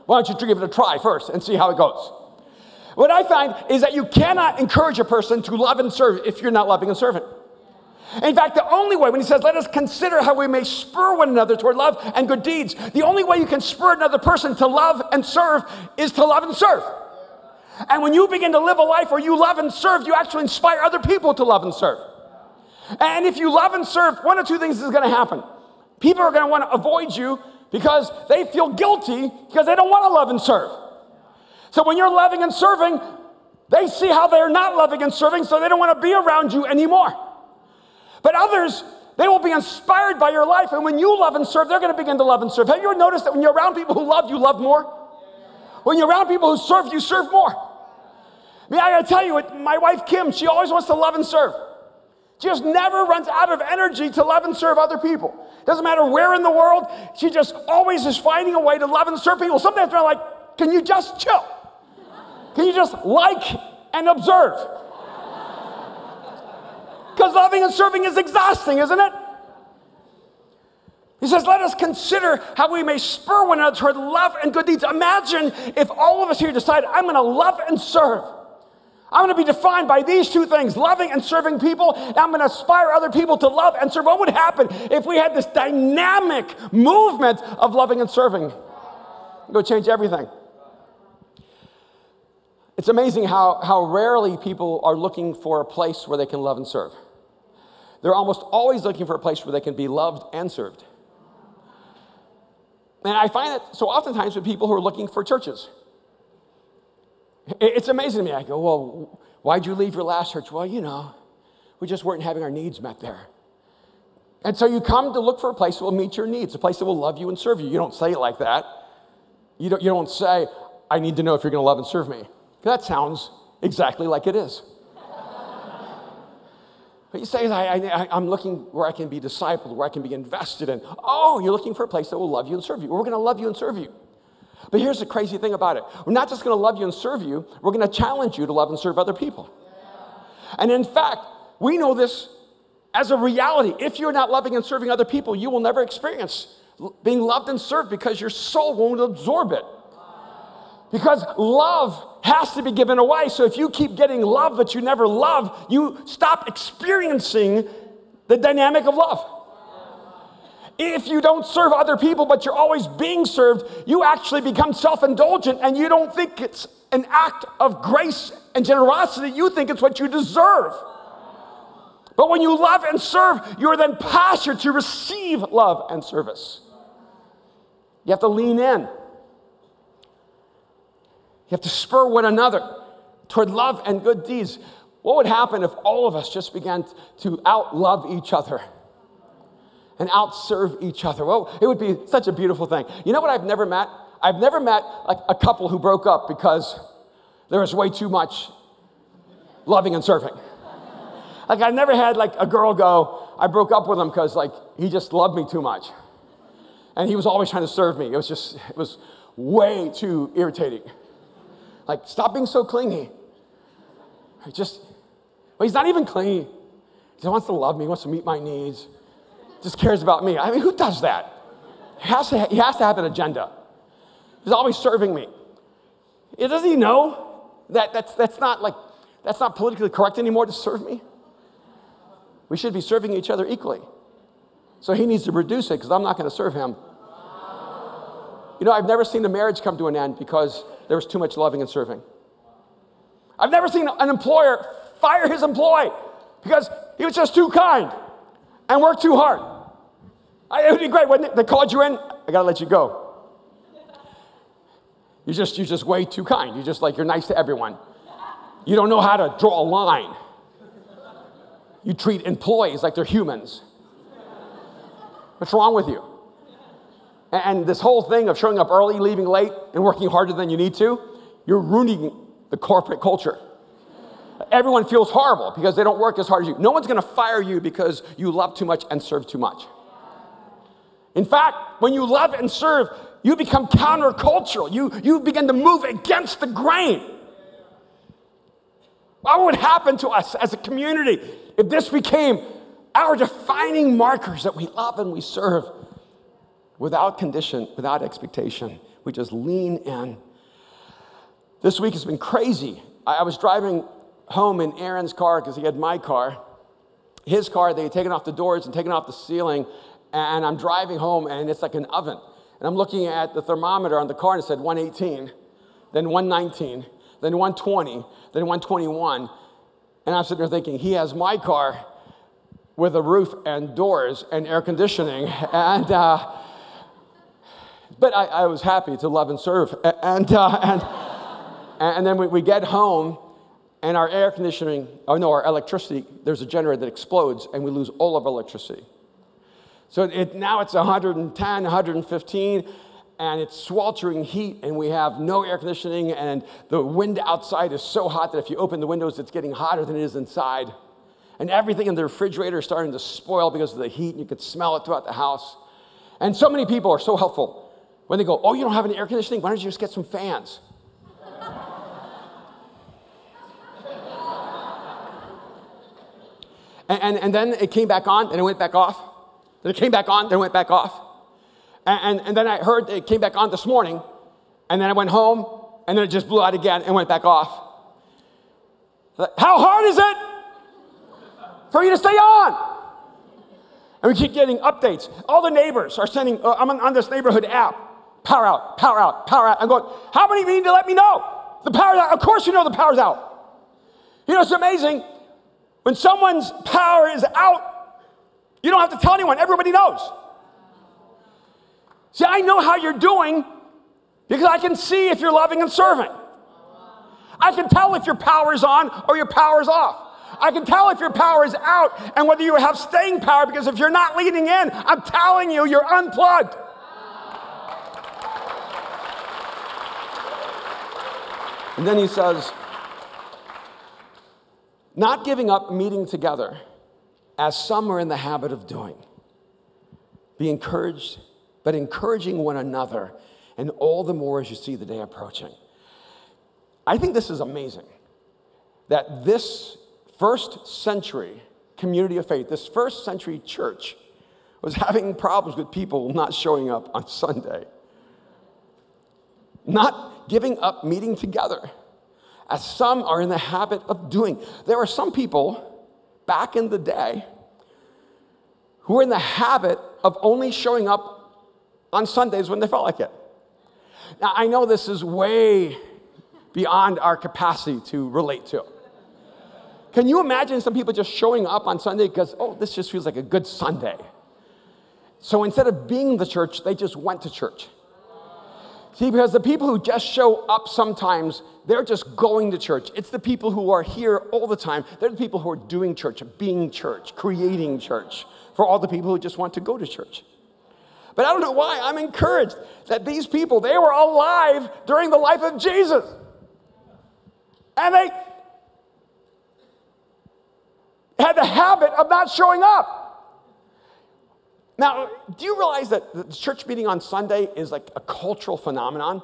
Why don't you give it a try first and see how it goes? What I find is that you cannot encourage a person to love and serve if you're not loving and serving. In fact, the only way, when he says, let us consider how we may spur one another toward love and good deeds, the only way you can spur another person to love and serve is to love and serve. And when you begin to live a life where you love and serve, you actually inspire other people to love and serve. And if you love and serve, one of two things is going to happen. People are going to want to avoid you because they feel guilty because they don't want to love and serve. So when you're loving and serving, they see how they're not loving and serving, so they don't want to be around you anymore. But others, they will be inspired by your life, and when you love and serve, they're going to begin to love and serve. Have you ever noticed that when you're around people who love, you love more? When you're around people who serve, you serve more. I mean, I got to tell you, my wife, Kim, she always wants to love and serve. She just never runs out of energy to love and serve other people. Doesn't matter where in the world, she just always is finding a way to love and serve people. Sometimes they're like, can you just chill? Can you just like and observe? Because loving and serving is exhausting, isn't it? He says, let us consider how we may spur one another toward love and good deeds. Imagine if all of us here decide, I'm going to love and serve. I'm going to be defined by these two things, loving and serving people, and I'm going to inspire other people to love and serve. What would happen if we had this dynamic movement of loving and serving? It would change everything. It's amazing how rarely people are looking for a place where they can love and serve. They're almost always looking for a place where they can be loved and served. And I find it so oftentimes with people who are looking for churches. It's amazing to me. I go, well, why'd you leave your last church? Well, you know, we just weren't having our needs met there. And so you come to look for a place that will meet your needs, a place that will love you and serve you. You don't say it like that. You don't say, I need to know if you're going to love and serve me. That sounds exactly like it is. But you say, I'm looking where I can be discipled, where I can be invested in. Oh, you're looking for a place that will love you and serve you. We're going to love you and serve you. But here's the crazy thing about it. We're not just going to love you and serve you. We're going to challenge you to love and serve other people. And in fact, we know this as a reality. If you're not loving and serving other people, you will never experience being loved and served because your soul won't absorb it. Because love has to be given away. So if you keep getting love that you never love, you stop experiencing the dynamic of love. If you don't serve other people, but you're always being served, you actually become self-indulgent and you don't think it's an act of grace and generosity. You think it's what you deserve. But when you love and serve, you're then postured to receive love and service. You have to lean in. You have to spur one another toward love and good deeds. What would happen if all of us just began to out-love each other and out-serve each other? Well, it would be such a beautiful thing. You know what I've never met? I've never met like a couple who broke up because there was way too much loving and serving. Like I never had like a girl go, I broke up with him because like he just loved me too much. And he was always trying to serve me. It was way too irritating. Like, stop being so clingy. He's not even clingy. He just wants to love me, he wants to meet my needs. Just cares about me. I mean, who does that? He has to have an agenda. He's always serving me. Doesn't he know that that's not politically correct anymore to serve me? We should be serving each other equally. So he needs to reduce it because I'm not going to serve him. You know, I've never seen a marriage come to an end because there was too much loving and serving. I've never seen an employer fire his employee because he was just too kind and worked too hard. It would be great, wouldn't it? They called you in, I got to let you go. You're just way too kind. You're nice to everyone. You don't know how to draw a line. You treat employees like they're humans. What's wrong with you? And this whole thing of showing up early, leaving late, and working harder than you need to, you're ruining the corporate culture. Everyone feels horrible because they don't work as hard as you. No one's going to fire you because you love too much and serve too much. In fact, when you love and serve, you become countercultural. You begin to move against the grain. What would happen to us as a community if this became our defining markers that we love and we serve without condition, without expectation. We just lean in. This week has been crazy. I was driving home in Aaron's car because he had my car. His car, they had taken off the doors and taken off the ceiling, and I'm driving home, and it's like an oven. And I'm looking at the thermometer on the car, and it said 118, then 119, then 120, then 121. And I'm sitting there thinking, he has my car with a roof and doors and air conditioning. And but I was happy to love and serve. And then we get home, and our air conditioning, our electricity, there's a generator that explodes, and we lose all of our electricity. So now it's 110, 115, and it's sweltering heat, and we have no air conditioning, and the wind outside is so hot that if you open the windows, it's getting hotter than it is inside. And everything in the refrigerator is starting to spoil because of the heat, and you can smell it throughout the house. And so many people are so helpful. When they go, oh, you don't have any air conditioning? Why don't you just get some fans? And then it came back on, and it went back off. Then it came back on, then it went back off. And then I heard it came back on this morning, and then I went home, and then it just blew out again and went back off. How hard is it for you to stay on? And we keep getting updates. All the neighbors are sending, I'm on this neighborhood app, power out, power out, power out. I'm going, how many of you need to let me know? The power's out. Of course you know the power's out. You know, it's amazing. When someone's power is out, you don't have to tell anyone. Everybody knows. See, I know how you're doing because I can see if you're loving and serving. I can tell if your power is on or your power is off. I can tell if your power is out and whether you have staying power, because if you're not leaning in, I'm telling you, you're unplugged. And then he says, not giving up meeting together, as some are in the habit of doing. Be encouraged, but encouraging one another, and all the more as you see the day approaching. I think this is amazing, that this first century community of faith, this first century church, was having problems with people not showing up on Sunday. Not giving up meeting together, as some are in the habit of doing. There are some people back in the day who were in the habit of only showing up on Sundays when they felt like it. Now, I know this is way beyond our capacity to relate to. Can you imagine some people just showing up on Sunday because, oh, this just feels like a good Sunday? So instead of being the church, they just went to church. See, because the people who just show up sometimes, they're just going to church. It's the people who are here all the time. They're the people who are doing church, being church, creating church, for all the people who just want to go to church. But I don't know why, I'm encouraged that these people, they were alive during the life of Jesus. And they had the habit of not showing up. Now, do you realize that the church meeting on Sunday is like a cultural phenomenon?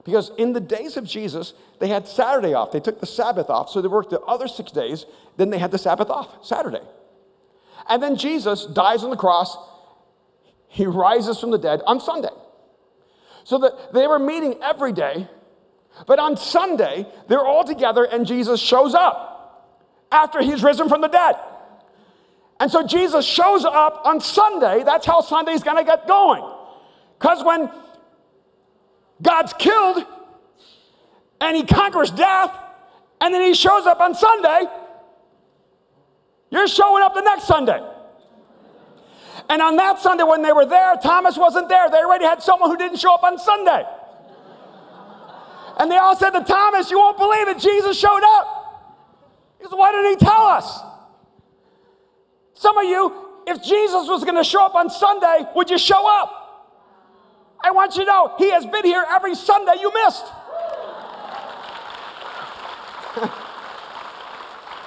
Because in the days of Jesus, they had Saturday off. They took the Sabbath off, so they worked the other 6 days. Then they had the Sabbath off, Saturday. And then Jesus dies on the cross. He rises from the dead on Sunday. So that they were meeting every day. But on Sunday, they're all together and Jesus shows up after he's risen from the dead. And so Jesus shows up on Sunday. That's how Sunday's going to get going. Because when God's killed and he conquers death and then he shows up on Sunday, you're showing up the next Sunday. And on that Sunday when they were there, Thomas wasn't there. They already had someone who didn't show up on Sunday. And they all said to Thomas, you won't believe it, Jesus showed up. He said, why didn't he tell us? Some of you, if Jesus was going to show up on Sunday, would you show up? I want you to know, he has been here every Sunday you missed.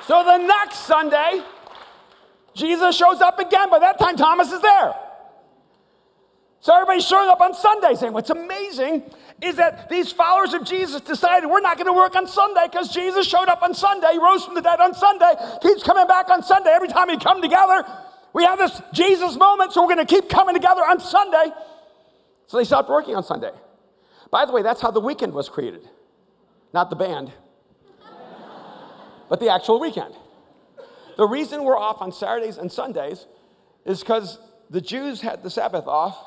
So the next Sunday, Jesus shows up again. By that time, Thomas is there. So everybody's showing up on Sundays. And what's amazing is that these followers of Jesus decided we're not going to work on Sunday because Jesus showed up on Sunday. He rose from the dead on Sunday. Keeps coming back on Sunday. Every time we come together, We have this Jesus moment, so we're going to keep coming together on Sunday. So they stopped working on Sunday. By the way, that's how the weekend was created. Not the band, but the actual weekend. The reason we're off on Saturdays and Sundays is because the Jews had the Sabbath off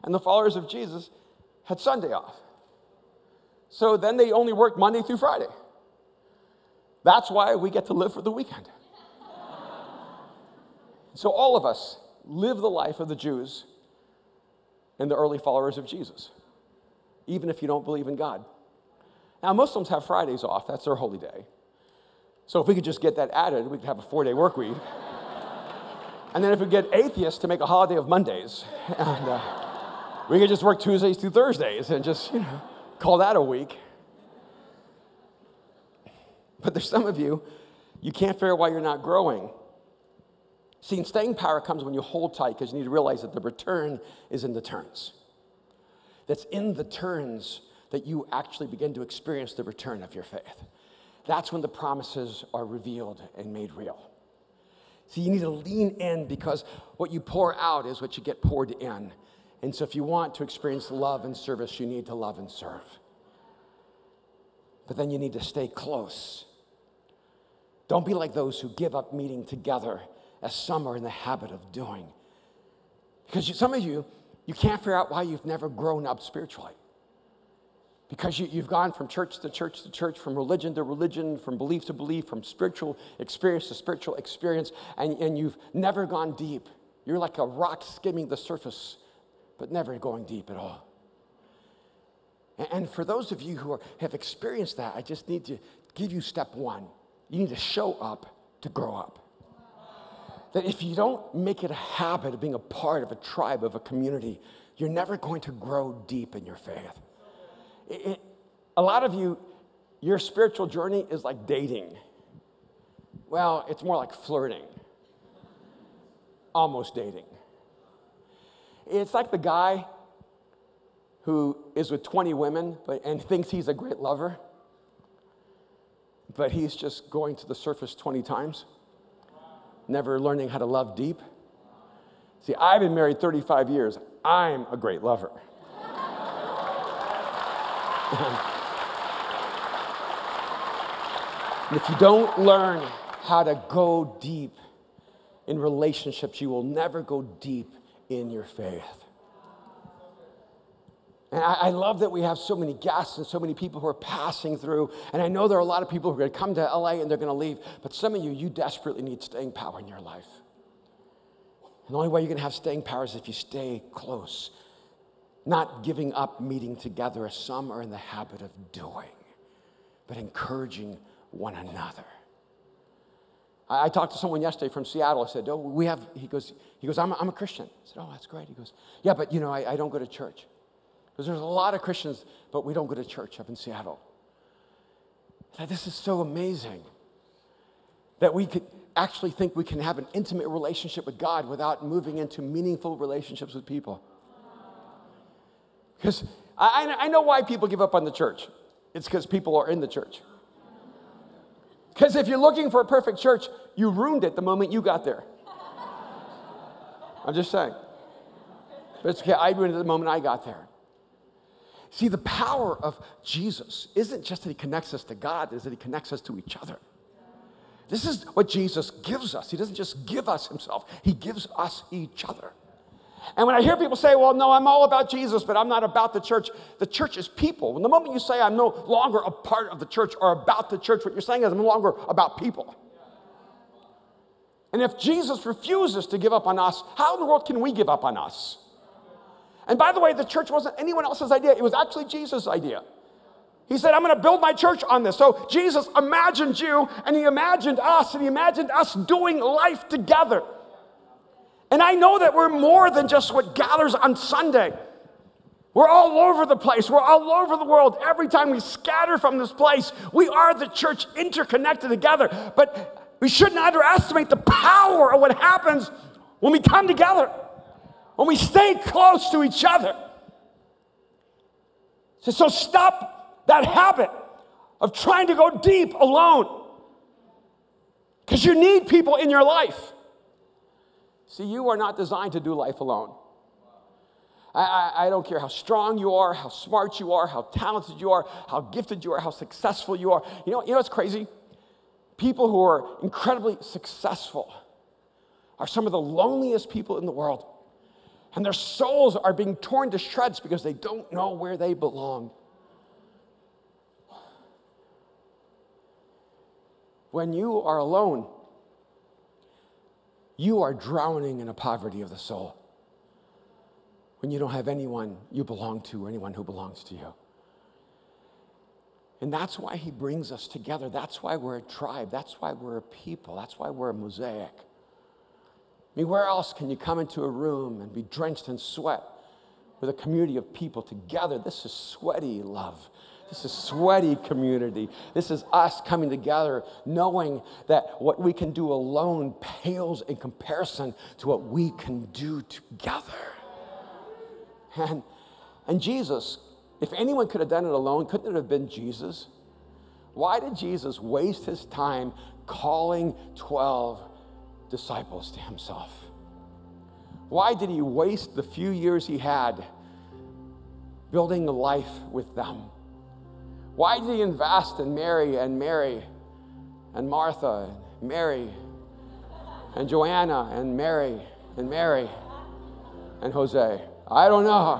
and the followers of Jesus had Sunday off. So then they only worked Monday through Friday. That's why we get to live for the weekend. So all of us live the life of the Jews and the early followers of Jesus, even if you don't believe in God. Now, Muslims have Fridays off. That's their holy day. So if we could just get that added, we could have a 4-day work week. And then if we get atheists to make a holiday of Mondays, and we could just work Tuesdays through Thursdays and just, call that a week. But there's some of you, you can't figure out why you're not growing. See, staying power comes when you hold tight, because you need to realize that the return is in the turns. That's in the turns that you actually begin to experience the return of your faith. That's when the promises are revealed and made real. See, you need to lean in, because what you pour out is what you get poured in. And so if you want to experience love and service, you need to love and serve. But then you need to stay close. Don't be like those who give up meeting together, as some are in the habit of doing. Because some of you can't figure out why you've never grown up spiritually. Because you've gone from church to church to church, from religion to religion, from belief to belief, from spiritual experience to spiritual experience, and you've never gone deep. You're like a rock skimming the surface, but never going deep at all. And for those of you who have experienced that, I just need to give you step one. You need to show up to grow up. That if you don't make it a habit of being a part of a tribe, of a community, you're never going to grow deep in your faith. A lot of you, your spiritual journey is like dating. Well, it's more like flirting. Almost dating. It's like the guy who is with 20 women and thinks he's a great lover, but he's just going to the surface 20 times, never learning how to love deep. See, I've been married 35 years. I'm a great lover. And if you don't learn how to go deep in relationships, you will never go deep in your faith. And I love that we have so many guests and so many people who are passing through. And I know there are a lot of people who are going to come to LA and they're going to leave. But some of you desperately need staying power in your life. And the only way you're going to have staying power is if you stay close. Not giving up meeting together, as some are in the habit of doing, but encouraging one another. I talked to someone yesterday from Seattle. I said, he goes, I'm a Christian. I said, oh, that's great. He goes, yeah, but I don't go to church. Because there's a lot of Christians, but we don't go to church up in Seattle. I said, this is so amazing that we could actually think we can have an intimate relationship with God without moving into meaningful relationships with people. Because I know why people give up on the church. It's because people are in the church. Because if you're looking for a perfect church, you ruined it the moment you got there. I'm just saying. But it's okay, I ruined it the moment I got there. See, the power of Jesus isn't just that he connects us to God, it's that he connects us to each other. This is what Jesus gives us. He doesn't just give us himself, he gives us each other. And when I hear people say, well, no, I'm all about Jesus, but I'm not about the church is people. When the moment you say I'm no longer a part of the church or about the church, what you're saying is I'm no longer about people. And if Jesus refuses to give up on us, how in the world can we give up on us? And by the way, the church wasn't anyone else's idea. It was actually Jesus' idea. He said, I'm going to build my church on this. So Jesus imagined you, and he imagined us, and he imagined us doing life together. And I know that we're more than just what gathers on Sunday. We're all over the place. We're all over the world. Every time we scatter from this place, we are the church interconnected together. But we shouldn't underestimate the power of what happens when we come together, when we stay close to each other. So stop that habit of trying to go deep alone, because you need people in your life. See, you are not designed to do life alone. I don't care how strong you are, how smart you are, how talented you are, how gifted you are, how successful you are. You know what's crazy? People who are incredibly successful are some of the loneliest people in the world. And their souls are being torn to shreds because they don't know where they belong. When you are alone, you are drowning in a poverty of the soul. When you don't have anyone you belong to or anyone who belongs to you. And that's why he brings us together. That's why we're a tribe. That's why we're a people. That's why we're a mosaic. I mean, where else can you come into a room and be drenched in sweat with a community of people together? This is sweaty love. This is sweaty community. This is us coming together knowing that what we can do alone pales in comparison to what we can do together. And Jesus, if anyone could have done it alone, couldn't it have been Jesus? Why did Jesus waste his time calling 12 disciples to himself? Why did he waste the few years he had building a life with them? Why did he invest in Mary and Martha and Mary and Joanna and Mary and Jose? I don't know.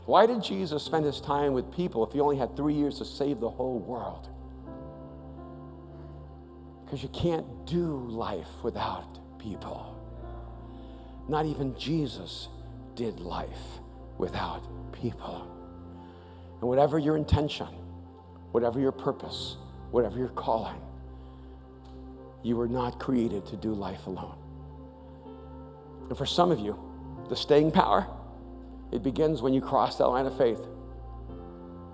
Why did Jesus spend his time with people if he only had 3 years to save the whole world? Because you can't do life without people. Not even Jesus did life without people. And whatever your intention, whatever your purpose, whatever your calling, you were not created to do life alone. And for some of you, the staying power, it begins when you cross that line of faith.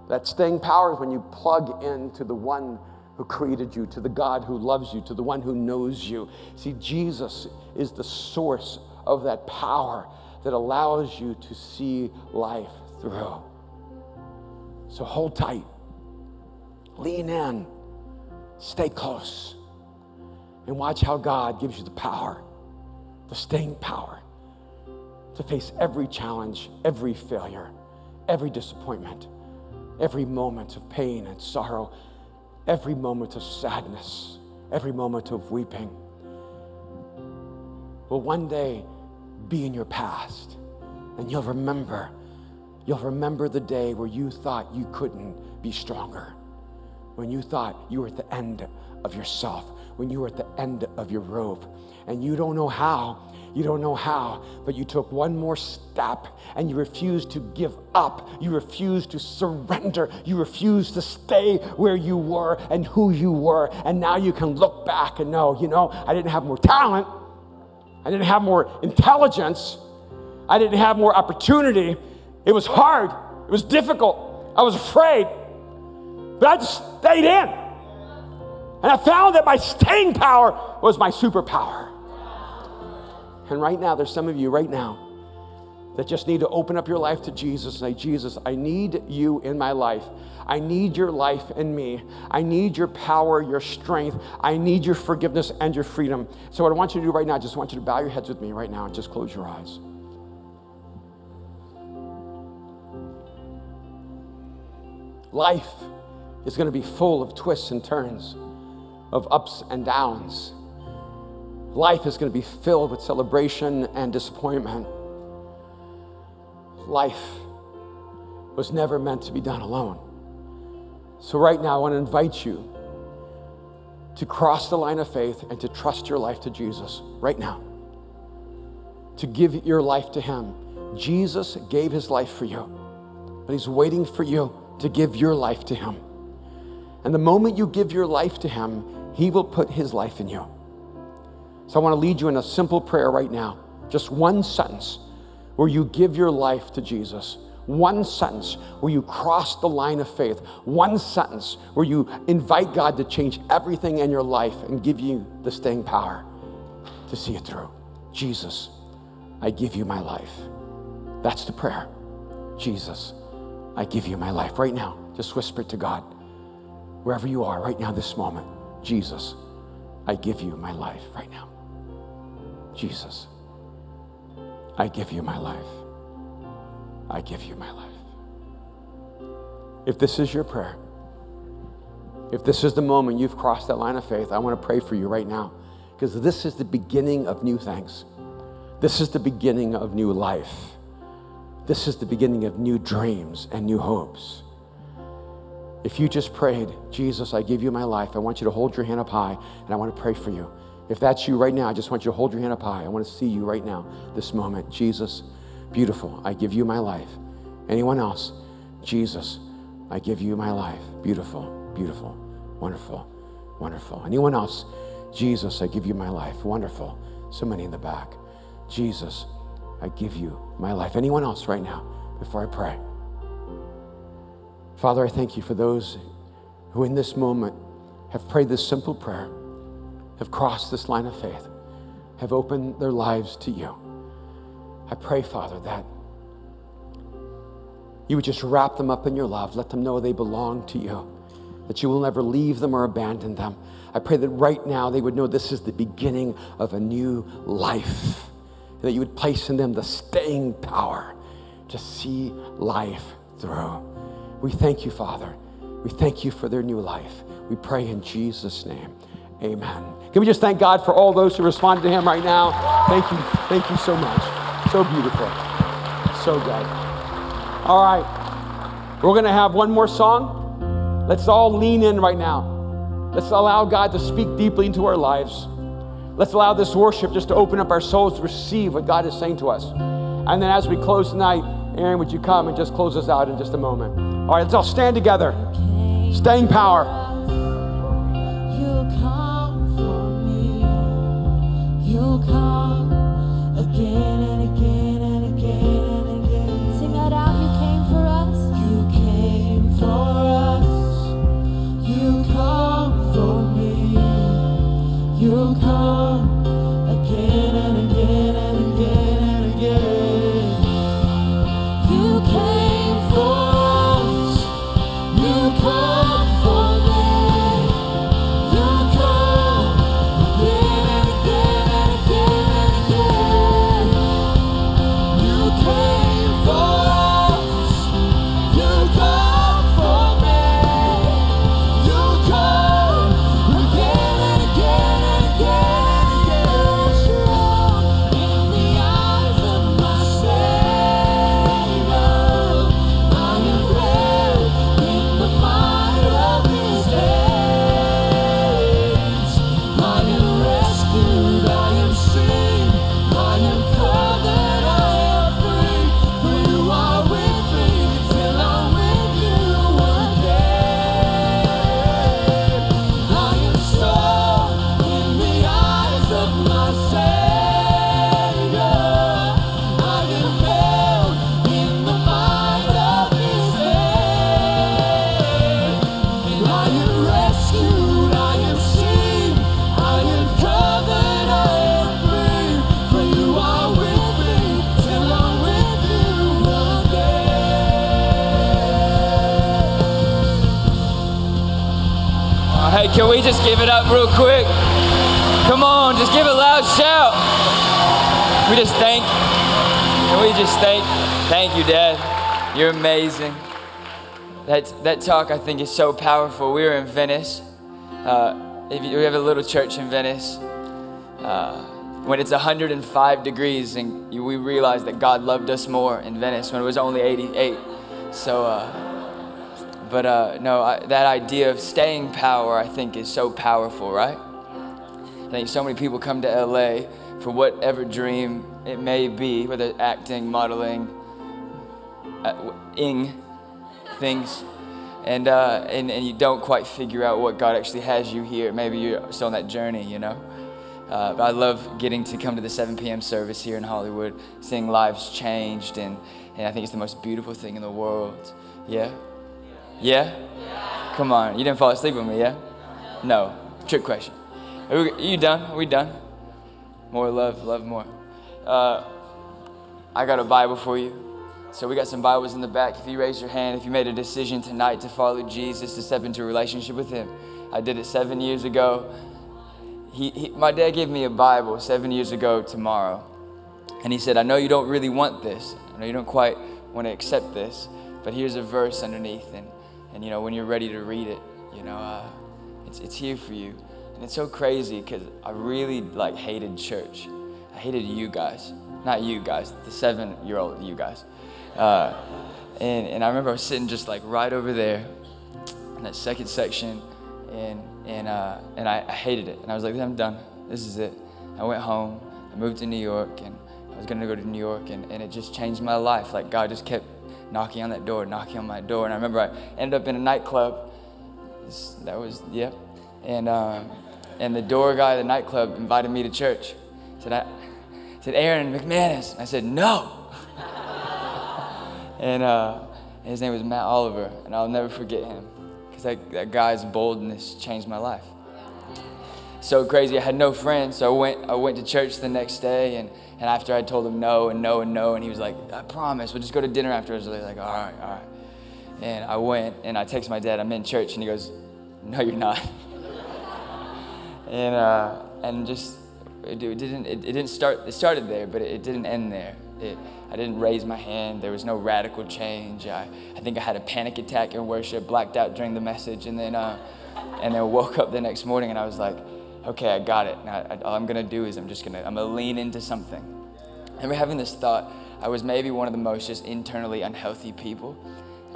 That staying power is when you plug into the one who created you, to the God who loves you, to the one who knows you. See, Jesus is the source of that power that allows you to see life through. So hold tight, lean in, stay close, and watch how God gives you the power, the staying power, to face every challenge, every failure, every disappointment, every moment of pain and sorrow, every moment of sadness, every moment of weeping will one day be in your past, and you'll remember the day where you thought you couldn't be stronger, when you thought you were at the end of yourself, when you were at the end of your rope, and you don't know how, but you took one more step and you refused to give up. You refused to surrender. You refused to stay where you were and who you were. And now you can look back and know, I didn't have more talent. I didn't have more intelligence. I didn't have more opportunity. It was hard. It was difficult. I was afraid. But I just stayed in. And I found that my staying power was my superpower. And right now, there's some of you right now that just need to open up your life to Jesus and say, Jesus, I need you in my life. I need your life in me. I need your power, your strength. I need your forgiveness and your freedom. So what I want you to do right now, I just want you to bow your heads with me right now and just close your eyes. Life is going to be full of twists and turns, of ups and downs. Life is going to be filled with celebration and disappointment. Life was never meant to be done alone. So right now, I want to invite you to cross the line of faith and to trust your life to Jesus right now. To give your life to him. Jesus gave his life for you, but he's waiting for you to give your life to him. And the moment you give your life to him, he will put his life in you. So I want to lead you in a simple prayer right now. Just one sentence where you give your life to Jesus. One sentence where you cross the line of faith. One sentence where you invite God to change everything in your life and give you the staying power to see it through. Jesus, I give you my life. That's the prayer. Jesus, I give you my life. Right now, just whisper it to God. Wherever you are right now, this moment. Jesus, I give you my life right now. Jesus, I give you my life. I give you my life. If this is your prayer, if this is the moment you've crossed that line of faith, I want to pray for you right now, because this is the beginning of new things. This is the beginning of new life. This is the beginning of new dreams and new hopes. If you just prayed, Jesus, I give you my life, I want you to hold your hand up high, and I want to pray for you. If that's you right now, I just want you to hold your hand up high. I want to see you right now, this moment. Jesus, beautiful, I give you my life. Anyone else? Jesus, I give you my life. Beautiful, beautiful, wonderful, wonderful. Anyone else? Jesus, I give you my life. Wonderful. So many in the back. Jesus, I give you my life. Anyone else right now before I pray? Father, I thank you for those who in this moment have prayed this simple prayer, have crossed this line of faith, have opened their lives to you. I pray, Father, that you would just wrap them up in your love. Let them know they belong to you, that you will never leave them or abandon them. I pray that right now they would know this is the beginning of a new life, that you would place in them the staying power to see life through. We thank you, Father. We thank you for their new life. We pray in Jesus' name. Amen. Can we just thank God for all those who responded to him right now? Thank you. Thank you so much. So beautiful. So good. All right. We're going to have one more song. Let's all lean in right now. Let's allow God to speak deeply into our lives. Let's allow this worship just to open up our souls to receive what God is saying to us. And then as we close tonight, Aaron, would you come and just close us out in just a moment? All right, let's all stand together. Staying power. You'll come for me. You'll come again and again and again and again. Sing that out. You came for us. You came for us. You come for me. You'll come again and again and again and again. You came for us. You come for me. You come again and again and again and again. You came for us. You come for me. You come again and again and again and again. Strong in the eyes of my Savior, I am held in the might of His hands. I am rescued, I am seen, I am covered, I am free. For you are with me till I'm with you one day. I am strong in the eyes of my Savior. I am held in the might of His hand. I am rescued, I am seen, I am covered, I am free. For you are with me till I'm with you one day. Hey, can we just give it up real quick? Come on, just give a loud shout. We just thank you, Dad. You're amazing. That talk, I think, is so powerful. We were in Venice. We have a little church in Venice. When it's 105 degrees, and we realized that God loved us more in Venice when it was only 88. So, that idea of staying power, I think, is so powerful, right? I think so many people come to LA for whatever dream it may be, whether acting, modeling, things, and you don't quite figure out what God actually has you here. Maybe you're still on that journey, you know. But I love getting to come to the 7 p.m. service here in Hollywood, seeing lives changed, and I think it's the most beautiful thing in the world. Yeah? Yeah? Come on, you didn't fall asleep with me, yeah? No. Trick question. Are you done? Are we done? More love more. I got a Bible for you. So we got some Bibles in the back. If you raise your hand, if you made a decision tonight to follow Jesus, to step into a relationship with Him. I did it 7 years ago. my dad gave me a Bible 7 years ago tomorrow. And he said, I know you don't really want this. I know you don't quite want to accept this. But here's a verse underneath. And you know, when you're ready to read it, you know, it's here for you. And it's so crazy because I really like hated church. I hated you guys. Not you guys, the 7-year-old you guys. And I remember I was sitting just like right over there in that second section, and I hated it. And I was like, I'm done. This is it. I went home. I moved to New York, and I was gonna go to New York, and it just changed my life. Like God just kept knocking on that door, knocking on my door. And I remember I ended up in a nightclub. That was, yep. And the door guy at the nightclub invited me to church. He said, Aaron McManus. And I said, no. And his name was Matt Oliver, and I'll never forget him because that guy's boldness changed my life. So crazy. I had no friends, so I went to church the next day, and after I told him no and no and no, and he was like, I promise, we'll just go to dinner afterwards. I was like, all right. And I went, and I texted my dad, I'm in church, and he goes, no, you're not. And just it didn't start. It started there, but it didn't end there. I didn't raise my hand. There was no radical change. I think I had a panic attack in worship, blacked out during the message, and then woke up the next morning, and I was like, okay, I got it. Now, all I'm gonna do is I'm gonna lean into something. I remember having this thought. I was maybe one of the most just internally unhealthy people.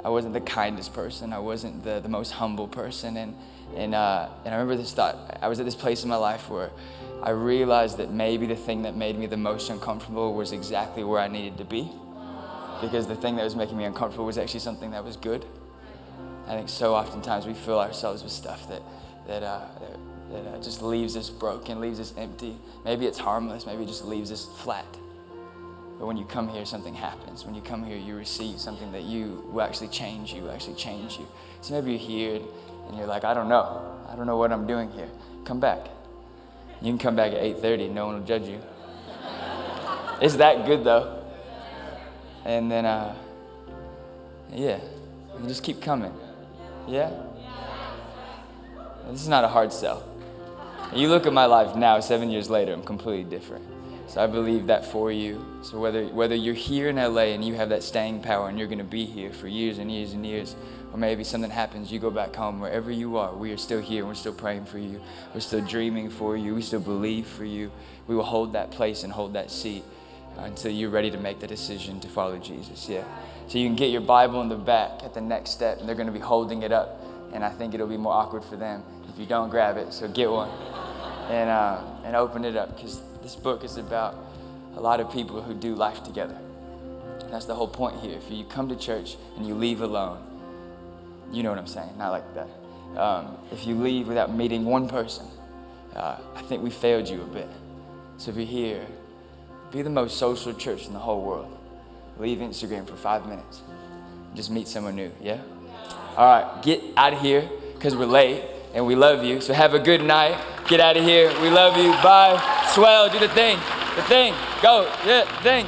I wasn't the kindest person. I wasn't the most humble person, and I remember this thought. I was at this place in my life where I realized that maybe the thing that made me the most uncomfortable was exactly where I needed to be, because the thing that was making me uncomfortable was actually something that was good. I think so oftentimes we fill ourselves with stuff that just leaves us broken, leaves us empty. Maybe it's harmless, maybe it just leaves us flat. But when you come here, something happens. When you come here, you receive something that will actually change you, So maybe you're here and you're like, I don't know what I'm doing here. Come back. You can come back at 8:30, no one will judge you. It's that good though. And then, you just keep coming. Yeah? This is not a hard sell. You look at my life now, 7 years later, I'm completely different. So I believe that for you. So whether you're here in LA and you have that staying power and you're gonna be here for years and years and years, or maybe something happens, you go back home, wherever you are, we are still here, we're still praying for you, we're still dreaming for you, we still believe for you. We will hold that place and hold that seat until you're ready to make the decision to follow Jesus, yeah. So you can get your Bible in the back at the next step, and they're gonna be holding it up, and I think it'll be more awkward for them if you don't grab it, so get one, and open it up, because this book is about a lot of people who do life together. And that's the whole point here. If you come to church and you leave alone, you know what I'm saying, not like that. If you leave without meeting one person, I think we failed you a bit. So if you're here, be the most social church in the whole world. Leave Instagram for 5 minutes. Just meet someone new, yeah? All right, get out of here, because we're late, and we love you. So have a good night. Get out of here. We love you. Bye. Swell. Do the thing. Go. Yeah, the thing.